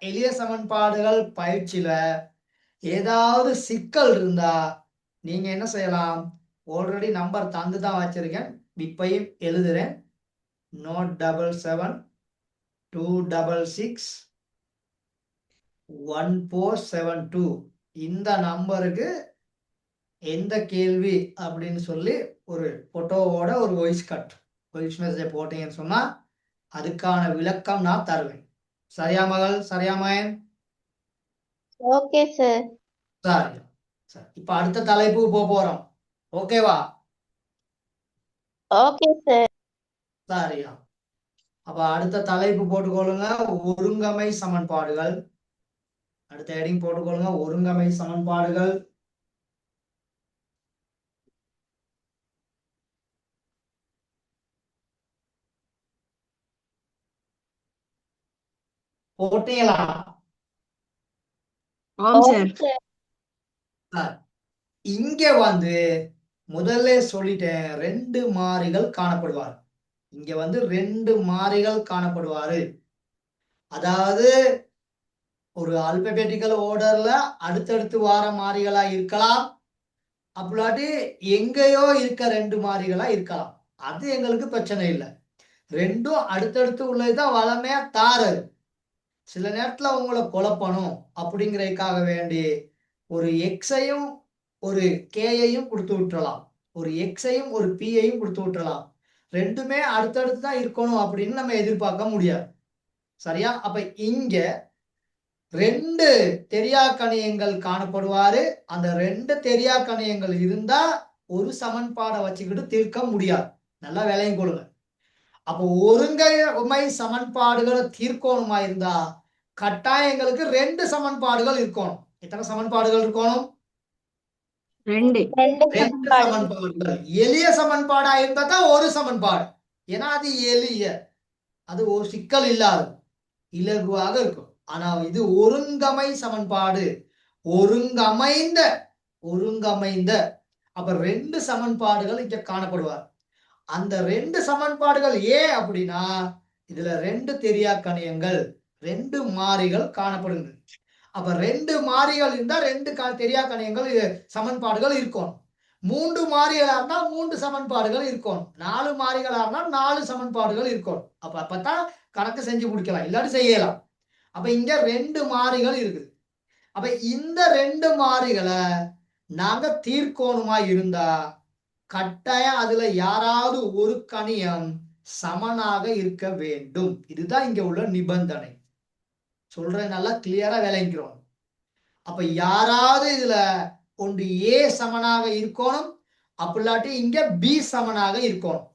எளிய சமன்பாடுகள் பயிற்சியில ஏதாவது சிக்கல் இருந்தா நீங்க என்ன செய்யலாம், ஆல்ரெடி நம்பர் தந்து தான் வச்சிருக்கேன், இப்பயும் எழுதுறேன். நோட் 77261472 இந்த நம்பருக்கு எந்த கேள்வி அப்படின்னு சொல்லி ஒரு போட்டோவோட ஒரு வாய்ஸ் மெசேஜ் போட்டீங்கன்னு சொன்னா அதுக்கான விளக்கம் நான் தருவேன். சரியா மகள்? சரியா மகன்? Okay sir. சரி சரி, இப்ப அடுத்த தலைப்புக்கு போறோம். ஓகேவா? Okay sir. சரியா, அப்ப அடுத்த தலைப்பு போட்டுக்கொள்ளுங்க, ஒருங்கமை சமன்பாடுகள். அடுத்த ஹெடிங் போட்டுக்கொள்ளுங்க, ஒருங்கமை சமன்பாடுகள். போட்டீங்களா? ஆம் ஓகே சார். சார். சரி. இங்க வந்து முதல்ல சொல்லிட்டேன், 2 மாறிகள் காணப்படுவார். இங்க வந்து 2 மாறிகள் காணப்படுவாரு. அதாவது ஒரு அல்பபெட்டிக்கல் ஆர்டர்ல அடுத்தடுத்து வார மாறிகளா இருக்கலாம், அப்படி எங்கேயோ இருக்க 2 மாறிகளா இருக்கலாம். அது எங்களுக்கு பிரச்சனை இல்லை. ரெண்டும் அடுத்தடுத்து உள்ளதுதான் வளமையா தாரது. சில நேரத்துல உங்களை குழப்பணும் அப்படிங்கிறதுக்காக வேண்டி ஒரு எக்ஸையும் ஒரு கேயையும் கொடுத்து விட்டுறலாம், ஒரு எக்ஸையும் ஒரு பியையும் கொடுத்து விட்டுறலாம். ரெண்டுமே அடுத்தடுத்து தான் இருக்கணும் அப்படின்னு நம்ம எதிர்பார்க்க முடியாது. சரியா? அப்ப இங்க 2 தெரியா கணியங்கள் காணப்படுவாரு. அந்த 2 தெரியா கணியங்கள் இருந்தா ஒரு சமன்பாடை வச்சுக்கிட்டு தீர்க்க முடியாது. நல்லா விலையும் கொள்ளுங்க. அப்போ ஒருங்கமை சமன்பாடுகளை தீர்க்கணுமா இருந்தா கட்டாயம் எங்களுக்கு 2 சமன்பாடுகள் இருக்கணும். எத்தனை சமன்பாடுகள் இருக்கணும்? 2. 2 சமன்பாடுகள். எளிய சமன்பாடா இருந்தா தான் ஒரு சமன்பாடு. ஏன்னா அது எளிய, அது ஒரு சிக்கல் இல்லாது இலகுவாக இருக்கும். ஆனா இது ஒருங்கமை சமன்பாடு, ஒருங்கமைந்த ஒருங்கமைந்த. அப்ப 2 சமன்பாடுகள் இங்க காணப்படுவார். அந்த 2 சமன்பாடுகள் ஏன் அப்படின்னா இதுல 2 தெரியா கணியங்கள், 2 மாறிகள் காணப்படுகிறது. அப்ப 2 மாறிகள் இருந்தா 2 தெரியா கணியங்கள் சமன்பாடுகள் இருக்கும். 3 மாறிகளா இருந்தா 3 சமன்பாடுகள் இருக்கும். 4 மாறிகளா இருந்தா 4 சமன்பாடுகள் இருக்கும். அப்பதான் கணக்கு செஞ்சு முடிக்கலாம், இல்லாட்டி செய்யலாம். அப்ப இங்க 2 மாறிகள் இருக்குது. அப்ப இந்த 2 மாறிகளை நாங்க தீர்க்கணுமா இருந்தா கட்டாயம் அதுல யாராவது ஒரு கணியம் சமனாக இருக்க வேண்டும். இதுதான் இங்க உள்ள நிபந்தனை. சொல்றேன், நல்லா கிளியரா விளங்கிறோம். அப்ப யாராவது இதுல ஒன்று ஏ சமனாக இருக்கணும், அப்படிலாட்டி இங்க பி சமனாக இருக்கணும்.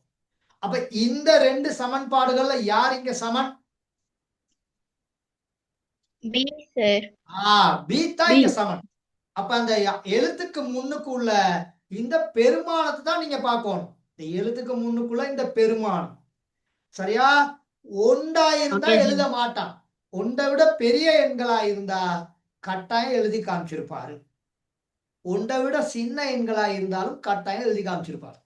அப்ப இந்த 2 சமன்பாடுகள்ல யார் இங்க சமன்? B sir. பி தான் இங்க சமன். அப்ப அந்த எழுத்துக்கு முன்னுக்கு உள்ள இந்த பெருமானத்தை தான் நீங்க பார்க்கணும். இந்த எழுத்துக்கு முன்னுக்குள்ள இந்த பெருமானம். சரியா? ஒன்றா இருந்தா எழுத மாட்டான். ஒன்றை விட பெரிய எண்களா இருந்தா கட்டாயம் எழுதி காமிச்சிருப்பாரு. ஒன்றை விட சின்ன எண்களா இருந்தாலும் கட்டாயம் எழுதி காமிச்சிருப்பாரு.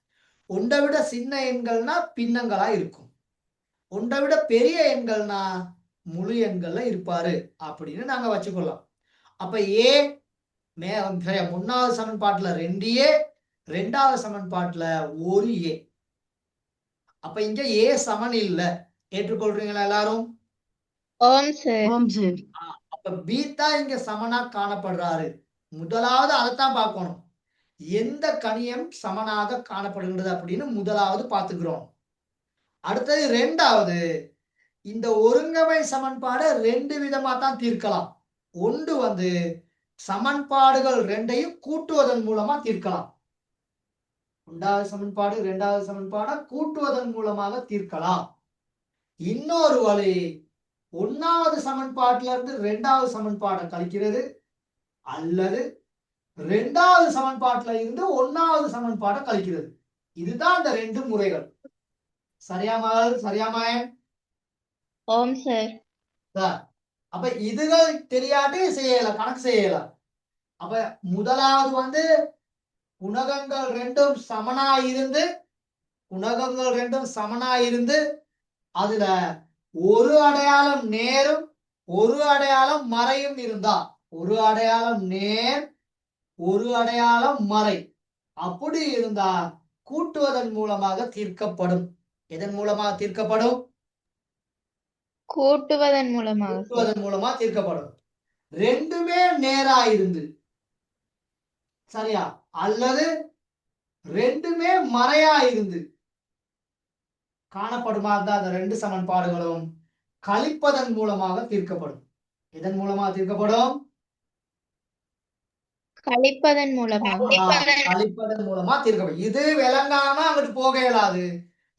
ஒன்றை விட சின்ன எண்கள்னா பின்னங்களா இருக்கும், ஒன்றை விட பெரிய எண்கள்னா முழு எண்கள்ல இருப்பாரு அப்படின்னு நாங்க வச்சுக்கொள்ளலாம். அப்ப ஏ முன்னாவது சமன்பாட்டுல 2A, 2வது சமன்பாட்டுல 1A. அப்ப இங்க ஏ சமன் இல்ல. ஏற்றுக்கொள்றீங்களா எல்லாரும்? ஓம் சார். அப்ப பி தான் இங்க சமனா காணப்படுறாரு. முதலாவது அதைத்தான் பார்க்கணும், எந்த கணியம் சமனாக காணப்படுகிறது அப்படின்னு முதலாவது பார்த்துக்கிறோம். அடுத்தது 2வது, இந்த ஒருங்கமை சமன்பாடு 2 விதமா தான் தீர்க்கலாம். ஒன்று வந்து சமன்பாடுகள் 2ஐயும் கூட்டுவதன் மூலமா தீர்க்கலாம். 1வது சமன்பாடு 2வது சமன்பாட கூட்டுவதன் மூலமாக தீர்க்கலாம். இன்னொரு வழி 1வது சமன்பாட்டில இருந்து 2வது சமன்பாட்டை கழிக்கிறது, அல்லது 2வது சமன்பாட்டில இருந்து 1வது சமன்பாட்டை கழிக்கிறது. இதுதான் அந்த 2 முறைகள். சரியாமல்? சரியாமாயன்? ஓம் சார். அப்ப இதுகள் தெரியாட்டி செய்யலாம், கணக்கு செய்யலாம். அப்ப முதலாவது வந்து குணகங்கள் ரெண்டும் சமனாயிருந்து அதுல ஒரு அடையாளம் நேரும் ஒரு அடையாளம் மறையும் இருந்தா, ஒரு அடையாளம் நேர் ஒரு அடையாளம் மறை, அப்படி இருந்தா கூட்டுவதன் மூலமாக தீர்க்கப்படும். எதன் மூலமாக தீர்க்கப்படும்? கூட்டுவதன் மூலமாக சார். கூட்டுவதன் மூலமா தீர்க்கப்படும். ரெண்டுமே நேரா இருந்து, சரியா, அல்லது ரெண்டுமே மறையா இருந்து காணப்படுமா இருந்தா அந்த ரெண்டு சமன்பாடுகளும் கழிப்பதன் மூலமாக தீர்க்கப்படும். எதன் மூலமாக தீர்க்கப்படும்? கழிப்பதன் மூலமாக. கழிப்பதன் மூலமா தீர்க்கப்படும். இது விளங்காம அங்கிட்டு போக இயலாது.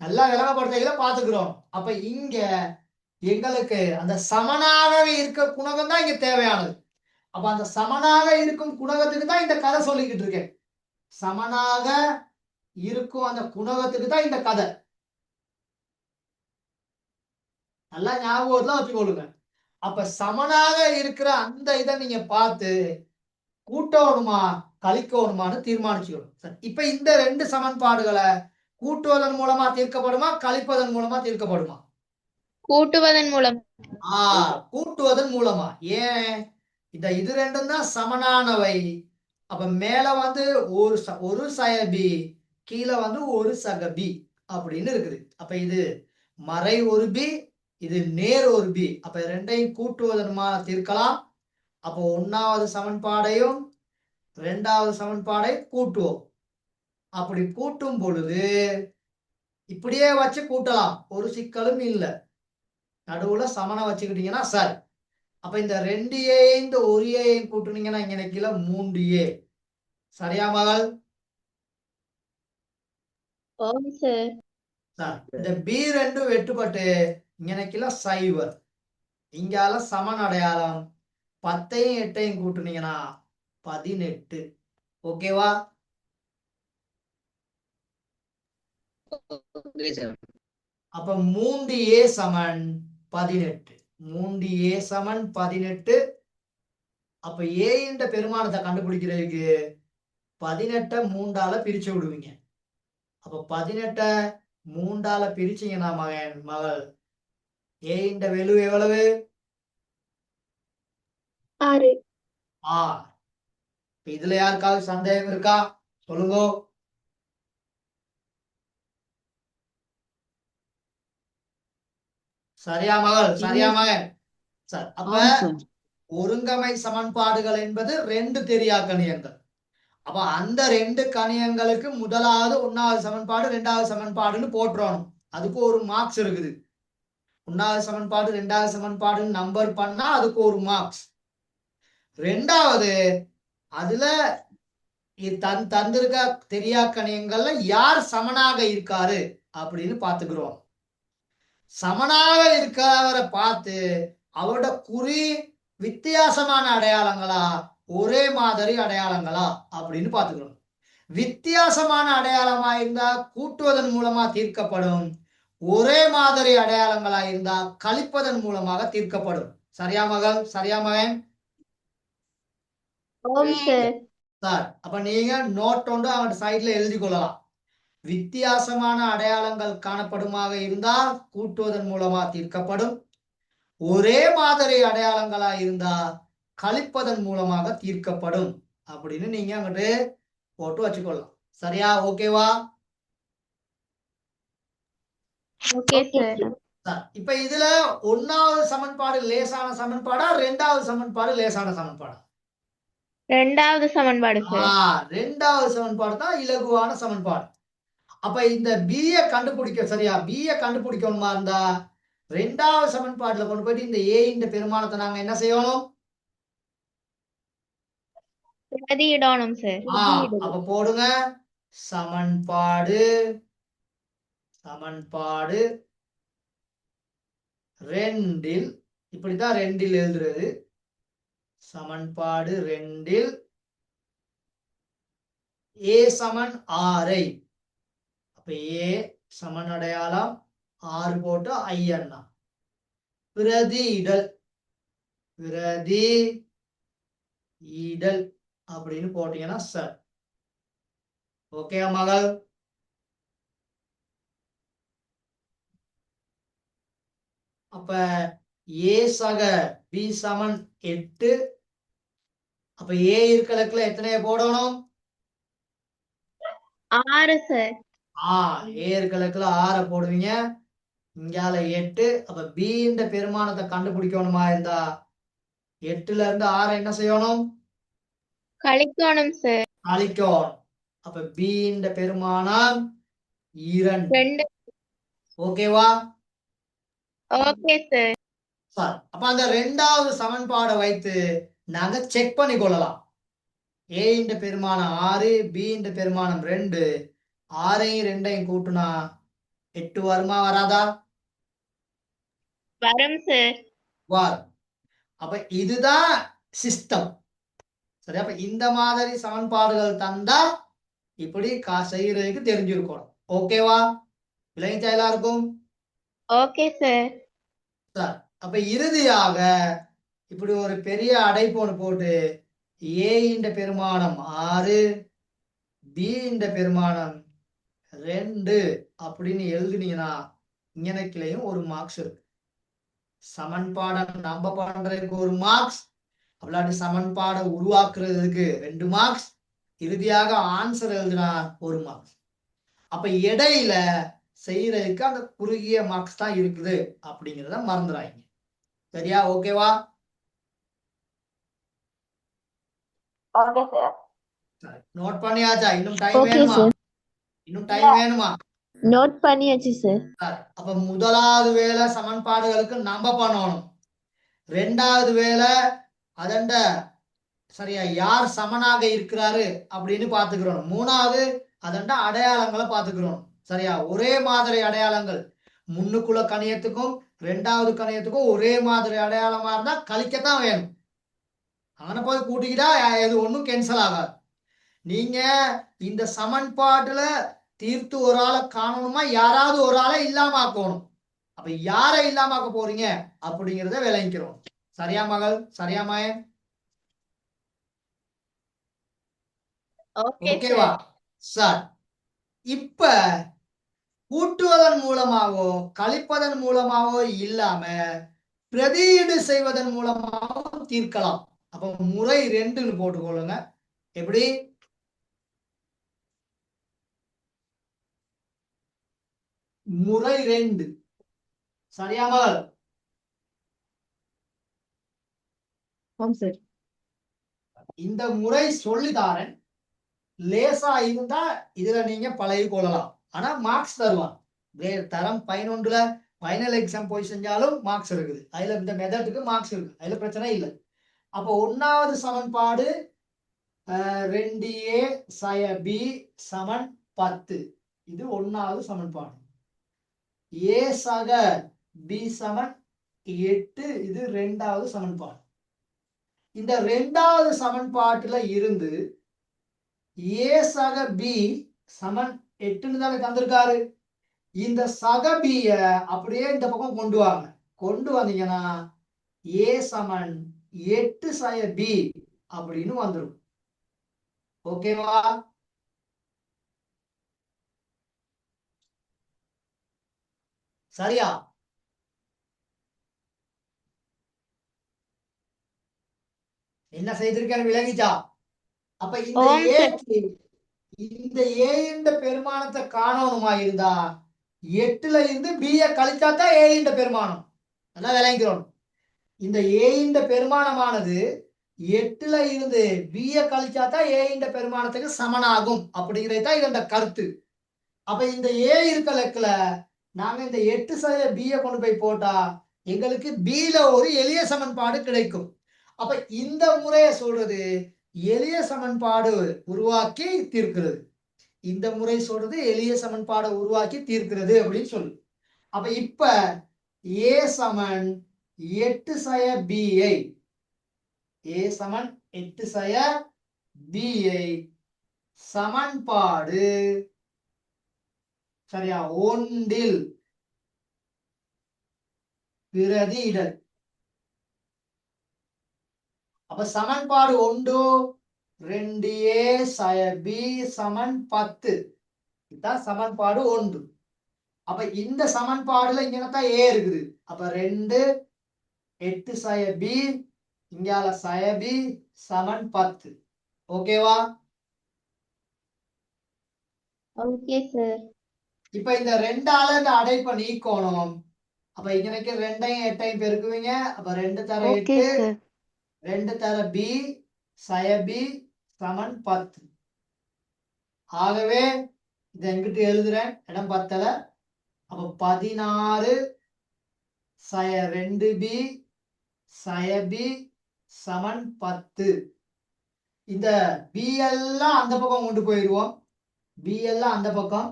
நல்லா விளங்கப்படுத்த பாத்துக்கிறோம். அப்ப இங்க எங்களுக்கு அந்த சமனாகவே இருக்க குணகம் தான் இங்க தேவையானது. அப்ப அந்த சமனாக இருக்கும் குணகத்துக்கு தான் இந்த கதை சொல்லிக்கிட்டு இருக்கேன். சமனாக இருக்கும் அந்த குணகத்துக்கு தான் இந்த கதை. நல்லா ஞாபகத்துல வச்சுக்கொள்ளுங்க. அப்ப சமனாக இருக்கிற அந்த இதை நீங்க பார்த்து கூட்டணுமா கழிக்கணுமான்னு தீர்மானிச்சுக்கணும். இப்ப இந்த ரெண்டு சமன்பாடுகளை கூட்டுவதன் மூலமா தீர்க்கப்படுமா கழிப்பதன் மூலமா தீர்க்கப்படுமா? கூட்டுவதன் மூலம். கூட்டுவதன் மூலமா. ஏன்? இது ரெண்டும் தான் சமனானவை. அப்ப மேல வந்து ஒரு சய பி, கீழே வந்து ஒரு சக பி அப்படின்னு இருக்குது. அப்ப இது மறை ஒரு பி, இது நேர் ஒரு பி. அப்ப ரெண்டையும் கூட்டுவதன் மூலம் தீர்க்கலாம். அப்போ 1வது சமன்பாடையும் 2வது சமன்பாடையும் கூட்டுவோம். அப்படி கூட்டும் பொழுது இப்படியே வச்சு கூட்டலாம், ஒரு சிக்கலும் இல்லை. நடுவுல சமனை வச்சுக்கிட்டீங்கன்னா சார். அப்ப இந்த 2a இந்த 1a கூட்டுனீங்கன்னா இங்க கீழே 3a. சரியா மகள்? ஆம் சார். இந்த b2 வெட்டுப்பட்டு இங்க கீழே 0. இங்கால சமன் அடையாளம் 10யும் 8யும் கூட்டுனீங்கன்னா 18. ஓகேவா? அப்ப 3a சமன் 18. 3a சமன் 18. அப்ப a என்ற பெருமானத்தை கண்டுபிடிக்கிறதுக்கு 18 3ஆல பிரிச்சு விடுவீங்க. அப்ப 18 3ஆல பிரிச்சீங்கன்னா மகள் a என்ற வெலு எவ்வளவு? 6. இதுல யாருக்காவது சந்தேகம் இருக்கா? சொல்லுங்க. சரியா மகள்? சரியா மகன்? சார், அப்ப ஒருங்கமை சமன்பாடுகள் என்பது 2 தெரியா கணியங்கள். அப்ப அந்த 2 கணியங்களுக்கு முதலாவது 1வது சமன்பாடு 2வது சமன்பாடுன்னு போட்டுறணும். அதுக்கு ஒரு மார்க்ஸ் இருக்குது. 1வது சமன்பாடு 2வது சமன்பாடு நம்பர் பண்ணா அதுக்கு ஒரு மார்க்ஸ். 2வது அதுல தந்திருக்க தெரியா கணியங்கள்ல யார் சமனாக இருக்காரு அப்படின்னு பாத்துக்கிறோம். சமனாக இருக்கிறவரை பார்த்து அவரோட குறி வித்தியாசமான அடையாளங்களா ஒரே மாதிரி அடையாளங்களா அப்படின்னு பாத்துக்கிறோம். வித்தியாசமான அடையாளமா இருந்தா கூட்டுவதன் மூலமா தீர்க்கப்படும். ஒரே மாதிரி அடையாளங்களா இருந்தா கழிப்பதன் மூலமாக தீர்க்கப்படும். சரியா மகள்? சரியா மகன்? சார், அப்ப நீங்க நோட் ஒன்று அவன் சைட்ல எழுதி கொள்ளலாம். வித்தியாசமான அடையாளங்கள் காணப்படுமாக இருந்தால் கூட்டுவதன் மூலமா தீர்க்கப்படும். ஒரே மாதிரி அடையாளங்களா இருந்தா கழிப்பதன் மூலமாக தீர்க்கப்படும் அப்படின்னு நீங்க அங்கிட்டு போட்டு வச்சுக்கொள்ளலாம். சரியா? ஓகேவா? இப்ப இதுல 1வது சமன்பாடு லேசான சமன்பாடா 2வது சமன்பாடு லேசான சமன்பாடா? 2வது சமன்பாடு சார். 2வது சமன்பாடு தான் இலகுவான சமன்பாடு. அப்ப இந்த b-ய கண்டுபிடிக்க, சரியா, b-ய கண்டுபிடிக்கணுமா இருந்தா 2வது சமன்பாடுல கொண்டு போயிட்டு இந்த a இந்த பெருமானத்தை நாங்க என்ன செய்யணும்? பிரதியிடணும் சார். அப்ப போடுங்க சமன்பாடு 2ல், இப்படித்தான் 2ல் எழுதுறது. சமன்பாடு 2ல் a சமன் 6. அப்ப a சமன் அடையாளம் 6 போட்டு I அண்ணா பிரதியிடல் அப்படின்னு போட்டீங்கன்னா சார். ஓகே மகள்? அப்ப a சக b சமன் 8. அப்ப a இருக்கிறதுல எத்தனைய போடணும்? 6 சார். ஏற்கலக்குல 6 போடுவீங்க, இங்கால 8. அப்ப B ன்ற பெருமானத்தை கண்டுபிடிக்கணுமா இருந்தா 8ல இருந்து 6 என்ன செய்யணும்? கழிக்கணும் சார். அழிக்கணும். அப்ப B ன்ற பெருமானம் 2. 2. ஓகேவா? Okay sir. சார், அப்ப அந்த 2வது சமன்பாடை வைத்து நாங்க செக் பண்ணி கொள்ளலாம். A ன்ற பெருமானம் 6, B ன்ற பெருமானம் 2. 6ஐயும் 2ஐயும் கூட்டுனா 8 வருமா வராதா? வரும் சார். வரும். அப்ப இதுதான் சிஸ்டம். சரி, அப்ப இந்த மாதிரி சமன்பாடுகள் தந்தா இப்படி செய்யறதுக்கு தெரிஞ்சிருக்கணும். ஓகேவா? விளங்கிச்சா எல்லாருக்கும்? Okay sir. சார், அப்ப இறுதியாக இப்படி ஒரு பெரிய அடைப்பு ஒன்று போட்டு A ன்ற பெருமானம் 6, B ன்ற பெருமானம் 2 அப்படின்னு எழுதுனீங்கன்னா இங்கனக்கிலையும் ஒரு மார்க்ஸ் இருக்கு. சமன்பாடை நம்ப பண்றதுக்கு ஒரு மார்க்ஸ், அல்லாட்டி சமன்பாடை உருவாக்குறதுக்கு 2 மார்க்ஸ், இறுதியாக ஆன்சர் எழுதுனா ஒரு மார்க்ஸ். அப்ப இடையில செய்யறதுக்கு அந்த குறுகிய மார்க்ஸ் தான் இருக்குது அப்படிங்கிறத மறந்துடாதீங்க. சரியா? ஓகேவா? Okay sir. நோட் பண்ணியாச்சா? இன்னும் டைம் ஓகே வேணுமா? சார். இன்னும் டைம் வேணுமா? நோட் பண்ணியாச்சு சார். அப்ப முதலாவது வேலை சமன்பாடுகளுக்கு நம்ப பண்ணணும். 2வது வேலை அதண்ட சரியா யார் சமனாக இருக்கிறாரு அப்படின்னு பாத்துக்கிறோம். 3வது அதண்ட அடையாளங்களை பாத்துக்கிறோம். சரியா? ஒரே மாதிரி அடையாளங்கள் முன்னுக்குள்ள கணியத்துக்கும் 2வது கணியத்துக்கும் ஒரே மாதிரி அடையாளமா இருந்தா கழிக்கத்தான் வேணும். அவனை போய் கூட்டிக்கிட்டா இது ஒன்றும் கேன்சல் ஆகாது. நீங்க இந்த சமன்பாட்டுல தீர்த்து ஒரு ஆளை காணணுமா, யாராவது ஒரு ஆளை இல்லாம ஆக்கணும். அப்ப யாரை இல்லாம ஆக்க போறீங்க அப்படிங்கிறத விளங்கிக்கிறோம். சரியா மகள்? சரியா மாயன்? ஓகேவா சார்? இப்ப கூட்டுவதன் மூலமாவோ கழிப்பதன் மூலமாவோ இல்லாம பிரதியீடு செய்வதன் மூலமாகவும் தீர்க்கலாம். அப்ப முறை 2ன்னு போட்டுக்கொள்ளுங்க. எப்படி? முறை 2. சரியா மகள்? சார். இந்த முறை சொல்லிதாரன் லேசா இருந்தா இதுல நீங்க பழகி கொள்ளலாம். ஆனா மார்க்ஸ் தருவான். தரம் 11ல ஃபைனல் எக்ஸாம் போய் செஞ்சாலும் மார்க்ஸ் இருக்குது. அதுல இந்த மெத்தடுக்கு மார்க்ஸ் இருக்கு. அதுல பிரச்சனை இல்லை. அப்போ 1வது சமன்பாடு 2a சய b சமன் 10. இது 1வது சமன்பாடு. a சக b சமன் 8. இது 2வது சமன்பாடு. இந்த 2வது சமன்பாட்டுல இருந்து a சக b சமன் 8ன்னு தானே தந்திருக்காரு. இந்த சக b அப்படியே இந்த பக்கம் கொண்டு வாங்க. கொண்டு வந்தீங்கன்னா a சமன் 8 சய b அப்படின்னு வந்துடும். ஓகேவா? சரியா? என்ன செய்திருக்கேன்னு விளங்கிச்சா? அப்ப இந்த a ன்ற பெருமானத்தை காணணுமா இருந்தா 8ல இருந்து b கழிச்சாதான் a ன்ற பெருமானம். நல்லா விளங்கிக்கிறோம். இந்த a ன்ற பெருமானமானது 8ல இருந்து b கழிச்சாதான் a ன்ற பெருமானத்துக்கு சமனாகும் அப்படிங்கிறது தான் இதோட கருத்து. அப்ப இந்த a இருக்க லெக்கல நாங்க இந்த 8 சய b கொண்டு போய் போட்டா எங்களுக்கு b ல ஒரு எளிய சமன்பாடு கிடைக்கும். அப்ப இந்த முறையை சொல்றது எளிய சமன்பாடு உருவாக்கி தீர்க்கிறது. இந்த முறை சொல்றது எளிய சமன்பாடை உருவாக்கி தீர்க்கிறது அப்படின்னு சொல்லு. அப்ப இப்ப a சமன் 8 சய b ஐ a சமன் 8 சய b ஐ சமன்பாடு சரியா 1ல் பிரதியிடல். அப்ப சமன்பாடு 1 2a சய b சமன் 10. இதுதான் சமன்பாடு 1. அப்ப இந்த சமன்பாடுல இங்கதான் a இருக்குது. அப்ப 2 8 சய b இங்கால சய b சமன் 10. ஓகேவா? Okay sir. இப்ப இந்த ரெண்டால இந்த அடைப்பை நீக்கணும். அப்ப இங்கனைக்கு 2ஐயும் 8ஐயும் பெருக்குவீங்க. அப்ப 2 தர ஓகே 8, சார் 2 தர b, சய b சமன் 10. ஆகவே இதை எங்கிட்டு எழுதுறேன், இடம் பத்தல. அப்ப 16 சய 2b சய b சமன் 10. இந்த b எல்லாம் அந்த பக்கம் கொண்டு போயிடுவோம். b எல்லாம் அந்த பக்கம்.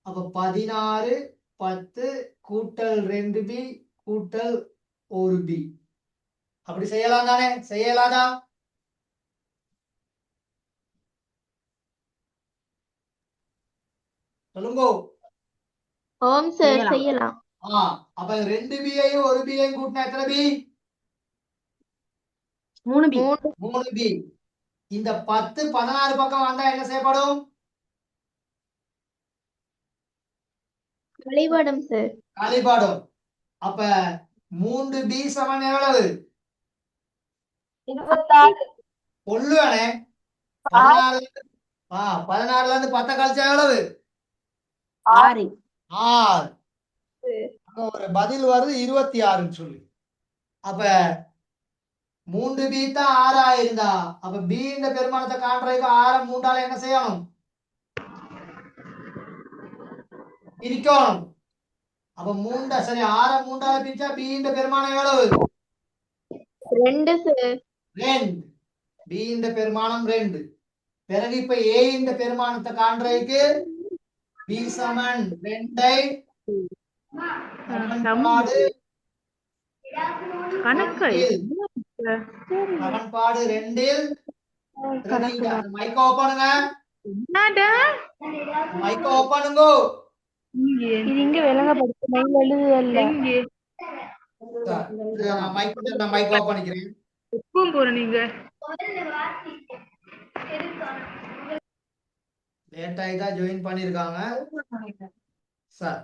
அப்ப 16 10 கூட்டல் 2b கூட்டல் 1b. அப்படி செய்யலாம் தானே? செய்யலாதா? சொல்லுங்க. ஓம் சார், செய்யலாம். செய்யலாம். அப்ப 2b-ஐயும் 1b-ஐயும் கூட்டினா எத்தனை b? 3B 3 3b. இந்த 10 16 பக்கம் வந்தா என்ன செய்யப்படும்? கழிவடம் சார். கழிப்படும். அப்ப 3b சமன் எவ்வளவு? 26 கொள்ளுவனே 16 16ல இருந்து 10 கழிச்சா எவ்வளவு? 6 6. அங்க ஒரு பதில் வருது 26ன்னு சொல்லி. அப்ப 3b தான் 6 ஆயிருந்தா அப்ப b இந்த பெருமானத்தை காண்றதுக்கு 6 3ஆல என்ன செய்யணும்? பிரிக்கணும். அப்ப 3 சரி 6 3ஆல பிரிச்சா b இந்த பெருமானம் எவ்வளவு? 2 சார். 2. b இந்த பெருமானம் 2. பிறகு இப்ப a இந்த பெருமானத்தை காண்றதுக்கு b சமன் 2ஐ சமன்பாடு கணக்கு 2இல் மைக்க ஓப்பனுங்க. மைக்க ஓப்பனுங்க. இது இங்க விளங்கப்படுத்த எழுதுதல்ல நான் மைக் ஓப்பன் பண்ணிக்கிறேன். எப்பவும் போற நீங்க லேட் ஆகி தான் ஜாயின் பண்ணிருக்காங்க சார்.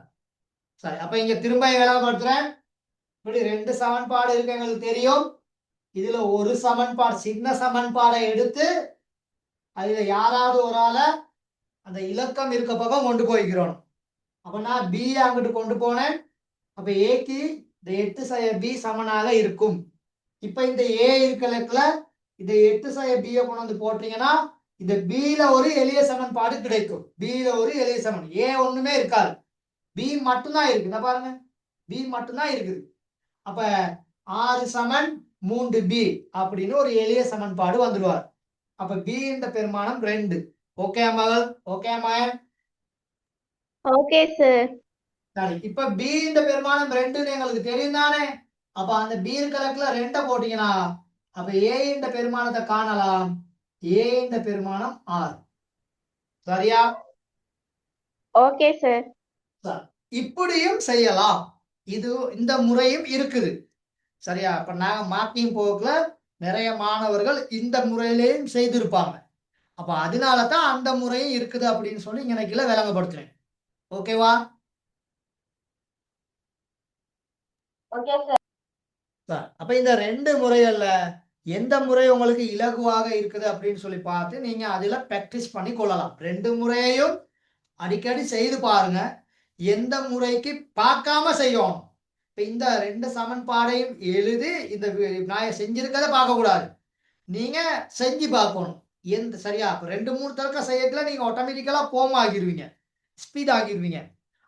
சரி அப்ப இங்க திரும்ப விளங்கப்படுத்துறேன். இப்படி 2 சமன்பாடு இருக்கு எங்களுக்கு தெரியும். இதுல ஒரு சமன்பாடு சின்ன சமன்பாடை எடுத்து அதுல யாராவது ஒரு ஆள அந்த இலக்கம் இருக்க பக்கம் கொண்டு போய்க்கிறோம். அப்ப நான் b அங்கிட்டு கொண்டு போனேன். அப்ப ஏக்கு இந்த 8 சய b சமனாக இருக்கும். இப்ப இந்த a இருக்கலக்குல இந்த 8 சய b கொண்டு வந்து போட்டீங்கன்னா இந்த b ல ஒரு எளிய சமன்பாடு கிடைக்கும். b ல ஒரு எளிய சமன் a ஒண்ணுமே இருக்காது. b மட்டும்தான் இருக்கு. இந்த பாருங்க b மட்டும்தான் இருக்குது. அப்ப 6 சமன் 3b அப்படின்னு ஒரு எளிய சமன்பாடு வந்துடுவார். அப்ப b இந்த பெருமானம் 2. ஓகே மகள்? ஓகே மகன்? Okay sir. சரி இப்ப b இந்த பெருமானம் 2ன்னு எங்களுக்கு தெரியும் தானே? அப்ப அந்த b கணக்குல 2 போட்டீங்கன்னா அப்ப a இந்த பெருமானத்தை காணலாம். a இந்த பெருமானம் 6. சரியா? Okay sir. இப்படியும் செய்யலாம். இது இந்த முறையும் இருக்குது. சரியா? இப்ப நாங்க மார்க்கிங் போக்குல நிறைய மாணவர்கள் இந்த முறையிலேயும் செய்திருப்பாங்க. அப்ப அதனாலதான் அந்த முறையும் இருக்குது அப்படின்னு சொல்லி இன்னைக்குல விளங்கப்படுத்துறேன். ஓகேவா? Okay sir. அப்ப இந்த 2 முறைகள்ல எந்த முறை உங்களுக்கு இலகுவாக இருக்குது அப்படின்னு சொல்லி பார்த்து நீங்க அதுல பிராக்டிஸ் பண்ணி கொள்ளலாம். 2 முறையையும் அடிக்கடி செய்து பாருங்க. எந்த முறைக்கு பார்க்காம செய்யணும். இப்ப இந்த 2 சமன்பாடையும் எழுதி இந்த நான் செஞ்சிருக்கதை பார்க்க கூடாது. நீங்க செஞ்சு பார்க்கணும். எந்த சரியா 2 3 தடவை செய்யறதுல நீங்க ஆட்டோமேட்டிக்கலா போம் ஆகிருவீங்க, ஸ்பீட் ஆகிருவீங்க.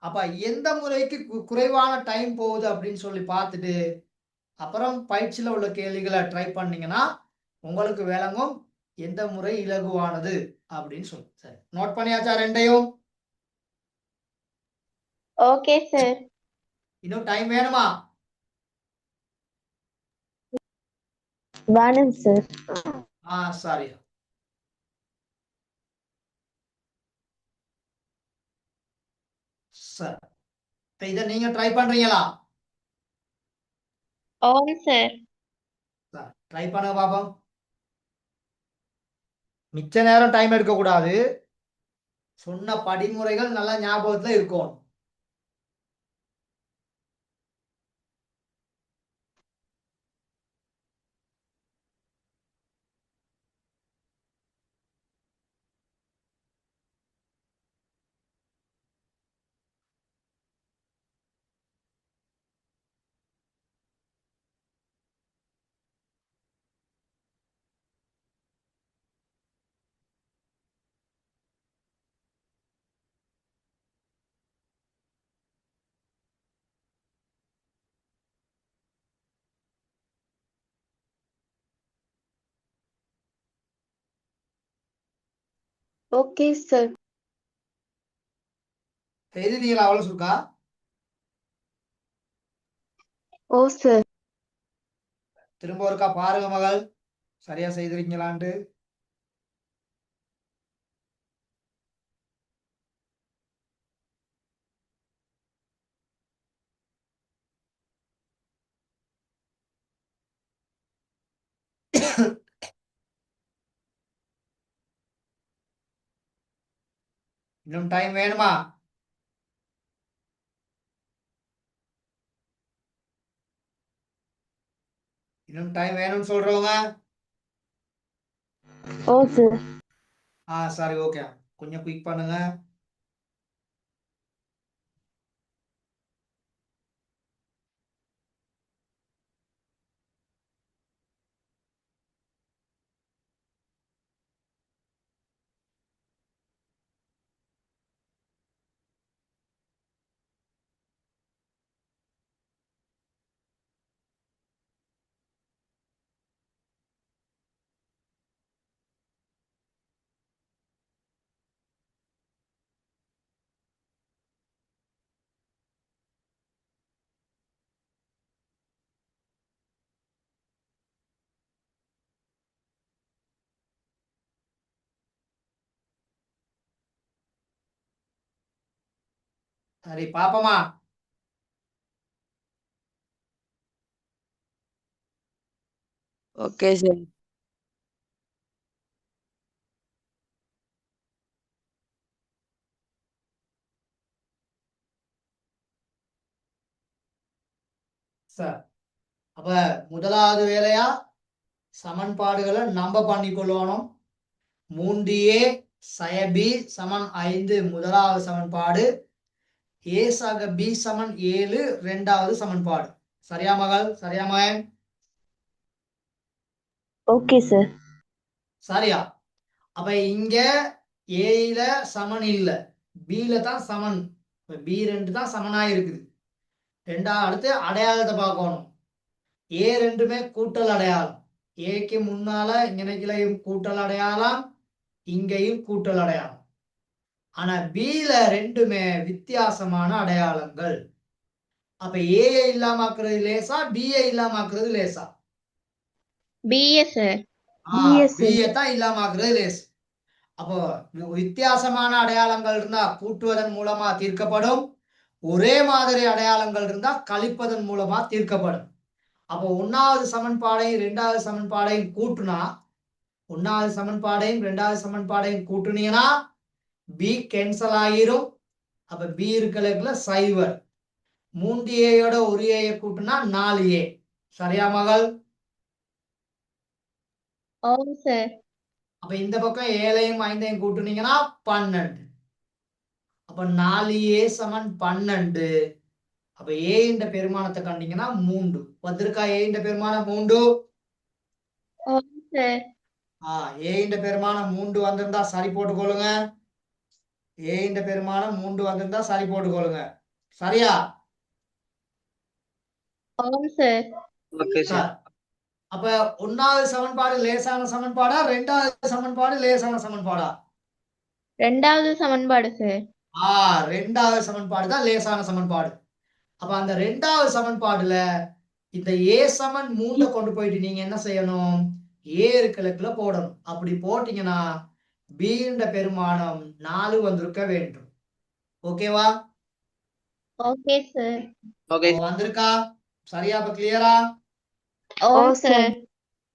அப்ப எந்த முறைக்கு குறைவான டைம் போகுது அப்படின்னு சொல்லி பார்த்துட்டு அப்புறம் பயிற்சியில உள்ள கேள்விகளை ட்ரை பண்ணீங்கன்னா உங்களுக்கு விளங்கும் எந்த முறை இலகுவானது அப்படின்னு சொல்லி. சரி நோட் பண்ணியாச்சா 2ஐயும்? Okay sir. இன்னும் டைம் வேணுமா? வேணும் சார். சாரி. சார் இதை நீங்க ட்ரை பண்றீங்களா? ஓம் சார். ட்ரை பண்ணுங்க பாப்போம். மிச்ச நேரம் டைம் எடுக்க கூடாது. சொன்ன படிமுறைகள் நல்லா ஞாபகத்துல இருக்கும். Okay sir. எழுதிட்டீங்களா அவ்வளவு சுருக்கா? ஓ சார். திரும்ப ஒருக்கா பாருங்க மகள், சரியா செய்திருக்கீங்களான்ட்டு. இன்னும் டைம் வேணுமா? இன்னும் டைம் வேணும்னு சொல்றவங்க? ஓ சார். சரி, ஓகே. கொஞ்சம் குயிக் பண்ணுங்க. சரி, பாப்போமா? Okay sir. சார், அப்ப முதலாவது வேலையா சமன்பாடுகளை நம்ப பண்ணிக்கொள்ளணும். 3a சய b சமன் 5 முதலாவது சமன்பாடு, a சக b சமன் 7 இரண்டாவது சமன்பாடு. சரியா மகள்? சரியா மகன்? Okay sir. சரியா? அப்ப இங்க ஏல சமன் இல்ல, பில தான் சமன். பி ரெண்டு தான் சமனா இருக்குது. ரெண்டாவது அடுத்து அடையாளத்தை பார்க்கணும். ஏ ரெண்டுமே கூட்டல் அடையாளம். ஏக்கு முன்னால இங்கனைக்குலையும் கூட்டல் அடையாளம், இங்கேயும் கூட்டல் அடையாளம். ஆனா பில ரெண்டுமே வித்தியாசமான அடையாளங்கள். அப்ப ஏ இல்லாமக்கிறது லேசா, பிஏ இல்லாமக்கிறது லேசா? BA sir. பிஏ தான் இல்லாமக்கிறது லேஸ். அப்போ வித்தியாசமான அடையாளங்கள் இருந்தா கூட்டுவதன் மூலமா தீர்க்கப்படும். ஒரே மாதிரி அடையாளங்கள் இருந்தா கழிப்பதன் மூலமா தீர்க்கப்படும். அப்போ ஒன்னாவது சமன்பாடையும் இரண்டாவது சமன்பாடையும் கூட்டுனா, ஒன்னாவது சமன்பாடையும் இரண்டாவது சமன்பாடையும் கூட்டுனீங்கன்னா பி கேன்சல் ஆகிரும். அப்ப பி இருக்கிற சைவர். 3a ஒரு a கூட்டுனா 4a. சரியா மகள்? ஓ சார். அப்ப இந்த பக்கம் 7ஐயும் 5ஐயும் கூட்டுனீங்கன்னா 12. அப்ப 4a சமன் 12. அப்ப a இந்த பெருமானத்தை கண்டீங்கன்னா 3 வந்திருக்கா? a இந்த பெருமானம் 3. ஓ சார். a இந்த பெருமானம் 3 வந்திருந்தா சரி போட்டுக்கொள்ளுங்க. a இந்த பெருமானம் 3 வந்திருந்தா சரி போட்டுக்கொள்ளுங்க. சரியா? ஓ சார். Okay sir. அப்ப ஒன்னாவது சமன்பாடு லேசான சமன்பாடா, ரெண்டாவது சமன்பாடு லேசான சமன்பாடா? ரெண்டாவது சமன்பாடு சார். ரெண்டாவது சமன்பாடு தான் லேசான சமன்பாடு. அப்ப அந்த ரெண்டாவது சமன்பாடுல இந்த ஏ சமன் 3 கொண்டு போயிட்டு நீங்க என்ன செய்யணும்? ஏ கிழக்குல போடணும். அப்படி போட்டீங்கன்னா பி என்ற பெருமானம் 4 வந்திருக்க வேண்டும். ஓகேவா? Okay sir. ஓகே வந்திருக்கா? சரியா? அப்ப கிளியரா? ஓ சார்.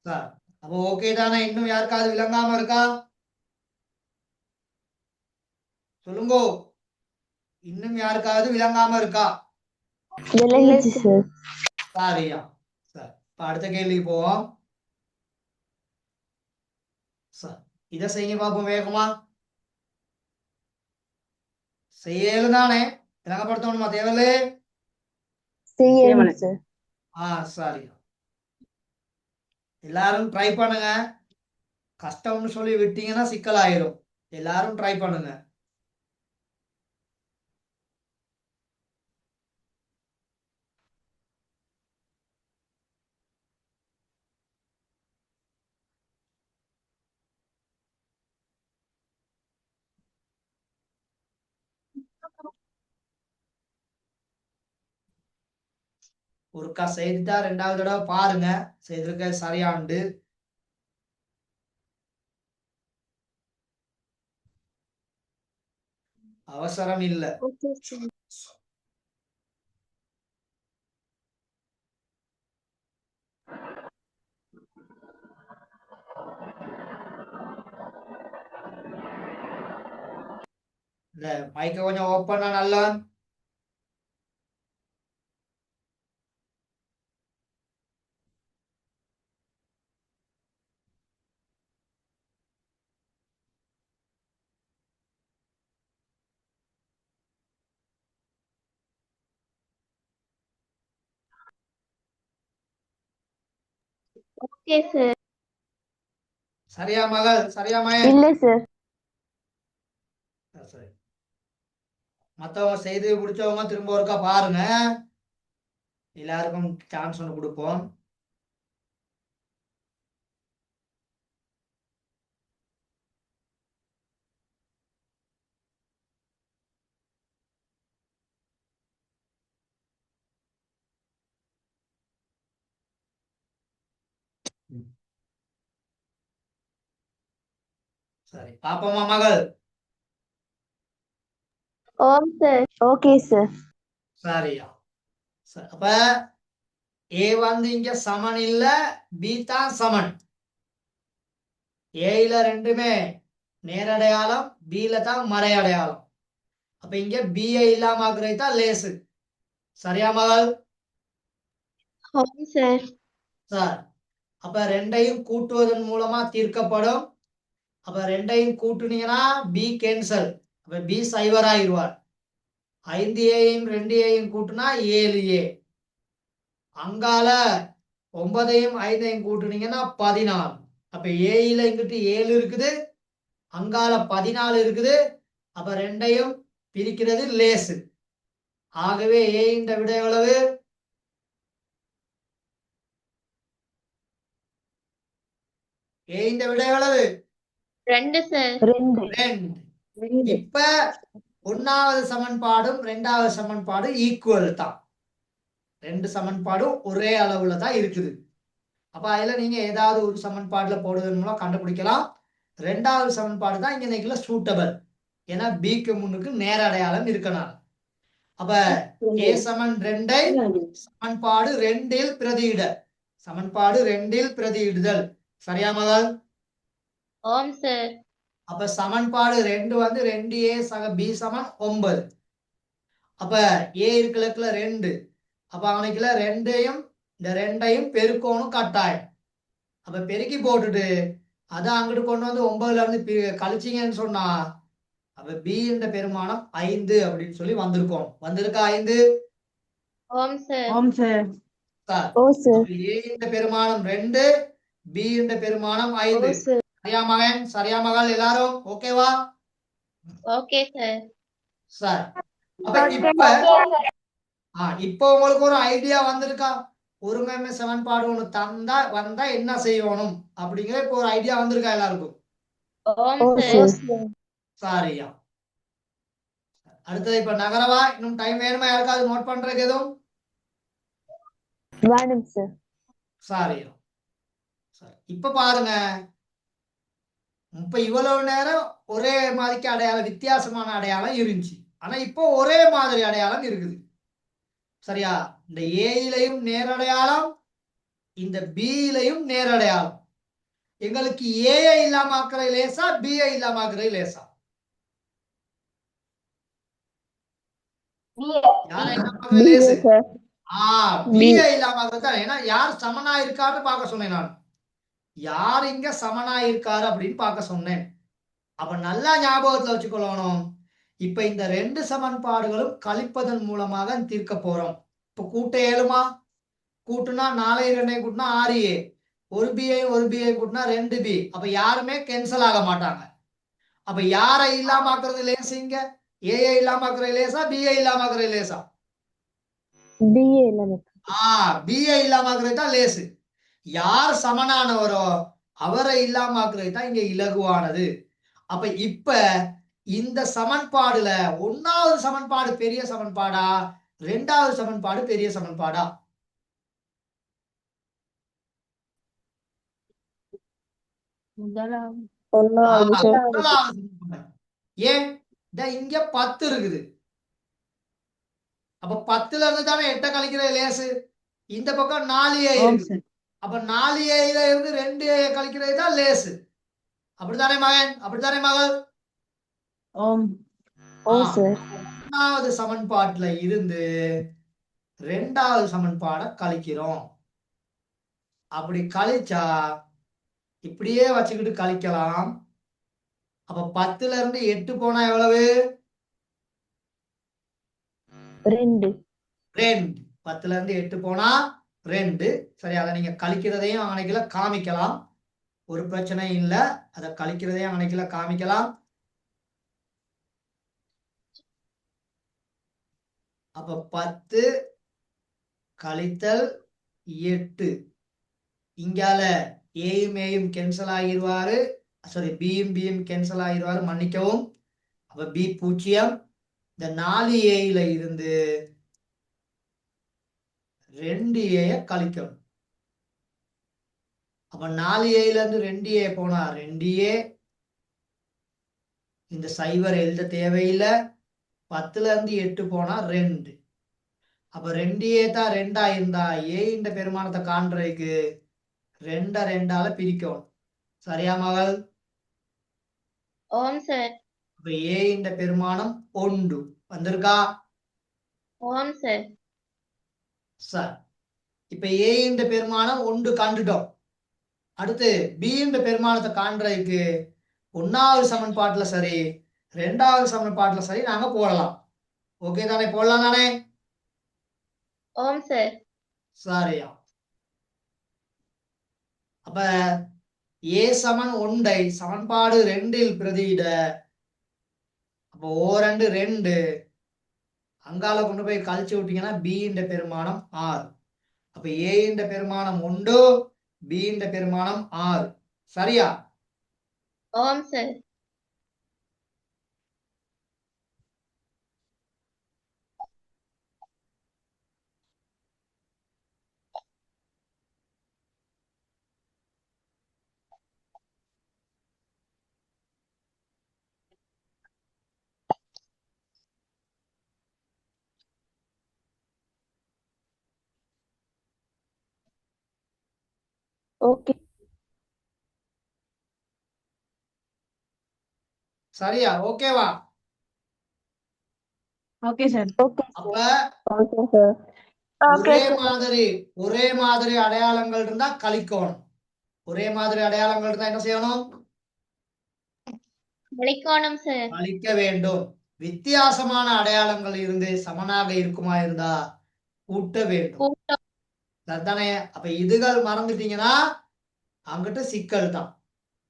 சார், அப்போ ஓகே தானே? இன்னும் யாருக்காவது விளங்காம இருக்கா? சொல்லுங்க. இன்னும் யாருக்காவது விளங்காம இருக்கா? விளங்கிச்சு சார். சரியா? சார், இப்ப அடுத்த கேள்விக்கு போவோம். சார், இதை செய்ய பார்ப்போம் வேகமா. செய்யலும் தானே? விளங்கப்படுத்தணுமா? தேவையில்லை? செய்யணும் சார். சரி. எல்லாரும் ட்ரை பண்ணுங்க. கஷ்டம்னு சொல்லி விட்டீங்கன்னா சிக்கலாயிரும். எல்லாரும் ட்ரை பண்ணுங்க. ஒருக்கா செய்துட்டா ரெண்டாவது தடவை பாருங்க செய்திருக்க சரியாண்டு. அவசரம் இல்ல. Okay sir. இந்த மைக்க கொஞ்சம் ஓப்பன் நல்லா. Okay sir. சரியா மகள்? சரியா மகன்? இல்ல சார். சரி. மத்தவங்க செய்து முடிச்சவங்க திரும்ப ஒருக்கா பாருங்க. எல்லாருக்கும் சான்ஸ் ஒன்று கொடுப்போம். சரி பாப்போமா மகள்? ஓம் சார். Okay sir. சரியா. அப்ப ஏ வந்து இங்க சமன் இல்ல, பி தான் சமன். ஏல ரெண்டுமே நேரடையாளம், பில தான் மறையடையாளம். அப்ப இங்க பிஐ இல்லாம ஆக்குறது தான் லேசு. சரியா மகள்? ஓம் சார். சார் அப்ப ரெண்டையும் கூட்டுவதன் மூலமா தீர்க்கப்படும். அப்ப ரெண்டையும் கூட்டுனீங்கன்னா பி கேன்சல். அப்ப பி சைவர் ஆயிடுவார். 5ஏயும் 2ஏயும் கூட்டுனா 7ஏ. அங்கால 9ஐயும் 5ஐயும் கூட்டுனீங்கன்னா 14. அப்ப ஏயில இங்கிட்டு 7 இருக்குது, அங்கால 14 இருக்குது. அப்ப ரெண்டையும் பிரிக்கிறது லேசு. ஆகவே ஏ இந்த விட எவ்வளவு? ஏ இந்த விட எவ்வளவு? 2 சார். 2. இப்ப 1வது சமன்பாடும் 2வது சமன்பாடும் ஈக்குவல் தான். 2 சமன்பாடும் ஒரே அளவுல தான் இருக்குது. அப்ப அதுல நீங்க ஏதாவது ஒரு சமன்பாடுல போடுவதன் மூலம் கண்டுபிடிக்கலாம். 2வது சமன்பாடு தான் இங்க நிக்கல சூட்டபிள். ஏன்னா பிக்கு முன்னுக்கு நேர அடையாளம் இருக்கணும். அப்ப ஏ சமன் 2ஐ சமன்பாடு 2இல் பிரதியிட. சமன்பாடு 2இல் பிரதியிடுதல். சரியா மகள்? ஓம் சார். அப்ப சமன்பாடு 2 வந்து 2a சக b சமன் 9. அப்ப a இருக்குல 2. அப்ப அவனுக்குல 2ஐயும் இந்த 2ஐயும் பெருக்கணும் கட்டாயம். அப்ப பெருக்கி போட்டுட்டு அதை அங்கிட்டு கொண்டு வந்து 9ல இருந்து கழிச்சிங்கன்னு சொன்னா அப்ப b என்ற பெருமானம் 5 அப்படின்னு சொல்லி வந்திருக்கோம். வந்திருக்கா 5? ஓம் சார். ஓம் சார். ஓ சார். a என்ற பெருமானம் 2, b என்ற பெருமானம் 5. ஓ சார். சரியா மகன்? சரியா மகள்? எல்லாரும் ஓகேவா? Okay sir. சார் அப்ப இப்ப உங்களுக்கு ஒரு ஐடியா வந்திருக்கா? ஒருங்கிணைந்த சமன்பாடு ஒண்ணு வந்தா என்ன செய்யணும் அப்படிங்கிற இப்ப ஒரு ஐடியா வந்திருக்கா எல்லாருக்கும்? ஓம் சார். சரியா. அடுத்தது இப்ப நகரவா? இன்னும் டைம் வேணுமா யாருக்காவது நோட் பண்றதுக்கு எதுவும்? வேணும் சார். சரியா. சரி இப்ப பாருங்க. இப்ப இவ்வளவு நேரம் ஒரே மாதிரிக்கு அடையாளம், வித்தியாசமான அடையாளம் இருந்துச்சு. ஆனா இப்போ ஒரே மாதிரி அடையாளம் இருக்குது. சரியா? இந்த ஏயிலையும் நேரடையாளம், இந்த பியிலையும் நேரடையாளம். எங்களுக்கு ஏஐ இல்லாம ஆக்குறது லேசா, பிஐ இல்லாம ஆக்குறது லேசா? யாரை இல்லாம ஆக்குறது லேசு? பிஐ இல்லாம ஆக்குறது தான். ஏன்னா யார் சமனா இருக்காருன்னு பார்க்க சொன்னேன் நான். யார் இங்க சமனா இருக்காரு அப்படின்னு பார்க்க சொன்னேன். அப்ப நல்லா ஞாபகத்துல வச்சுக்கொள்ளணும். இப்ப இந்த 2 சமன்பாடுகளும் கழிப்பதன் மூலமாக தீர்க்க போறோம். இப்ப கூட்ட ஏழுமா? கூட்டுனா 4ஐயும் 2ஐயும் கூட்டினா 6a. ஒரு பிஐயும் ஒரு பிஐ கூட்டினா 2b. அப்ப யாருமே கேன்சல் ஆக மாட்டாங்க. அப்ப யாரை இல்லாம ஆக்குறது லேசு? இங்க ஏஐ இல்லாம ஆக்குறது லேசா, பிஐ இல்லாம ஆக்குறது லேசா? பிஐ இல்லாம ஆக்குறது தான் லேசு. யார் சமனானவரோ அவரை இல்லாம ஆக்குறது தான் இங்க இலகுவானது. அப்ப இப்ப இந்த சமன்பாடுல 1வது சமன்பாடு பெரிய சமன்பாடா, 2வது சமன்பாடு பெரிய சமன்பாடா? முதலாவது சமன்பாடு. ஏன் இங்க 10 இருக்குது. அப்ப 10ல இருந்து தானே 8 கழிக்கிற லேசு. இந்த பக்கம் 4a இருக்கு. அப்ப 4aல இருந்து 2a கழிக்கிறது தான் லேசு. அப்படித்தானே மகன்? அப்படித்தானே மகள்? ஒன்னாவது சமன்பாட்டுல இருந்து 2வது சமன்பாடை கழிக்கிறோம். அப்படி கழிச்சா இப்படியே வச்சுக்கிட்டு கழிக்கலாம். அப்ப 10ல இருந்து 8 போனா எவ்வளவு? 2. 10ல இருந்து 8 போனா 2. சரி, அதை நீங்க கழிக்கிறதையும் அன்னைக்குல காமிக்கலாம். ஒரு பிரச்சனை இல்ல. அதை கழிக்கிறதையும் அன்னைக்குல காமிக்கலாம். அப்ப 10 கழித்தல் 8. இங்கால ஏயும் ஏயும் கேன்சல் ஆகிடுவாரு. சாரி, பியும் பியும் கேன்சல் ஆகிடுவாரு, மன்னிக்கவும். அப்ப பி 0. இந்த 4a இருந்து 2a கழிக்கணும். அப்ப 4a இருந்து 2a போனா 2a. இந்த சைவர் எழுத தேவையில்லை. 10ல இருந்து 8 போனா 2. அப்ப 2a தான் 2 இருந்தா a இந்த பெருமானத்தை காண்றதுக்கு 2 2ஆல பிரிக்கணும். சரியா மகள்? ஓம் சார். அப்ப a இந்த பெருமானம் 1 வந்திருக்கா? ஓம் சார். சார், இப்ப a இந்த பெருமானம் 1 கண்டுட்டோம். அடுத்து b இந்த பெருமானத்தை காண்றதுக்கு 1வது சமன்பாட்டுல சரி, 2வது சமன்பாட்டுல சரி நாங்க போடலாம். ஓகே தானே? போடலாம் தானே? ஓம் சார். சரியா. அப்ப a சமன் 1 சமன்பாடு 2ல் பிரதியிட. அப்போ ஓ 2 2. அங்கால கொண்டு போய் கழிச்சு விட்டீங்கன்னா b இந்த பெருமானம் 6. அப்ப a இந்த பெருமானம் 1, b இந்த பெருமானம் 6. சரியா? ஓம் சார். ஓகே. சரியா? ஓகேவா? Okay sir. அப்ப ஓகே சார். ஒரே மாதிரி அடையாளங்கள் இருந்தா கழிக்கணும். ஒரே மாதிரி அடையாளங்கள் இருந்தா என்ன செய்யணும்? கழிக்கணும் சார். கழிக்க வேண்டும். வித்தியாசமான அடையாளங்கள் இருந்து சமனாக இருக்குமா இருந்தா கூட்ட வேண்டும். கூட்டம். சரிதானே? அப்ப இதுகள் மறந்துட்டீங்கன்னா அங்கிட்ட சிக்கல் தான்.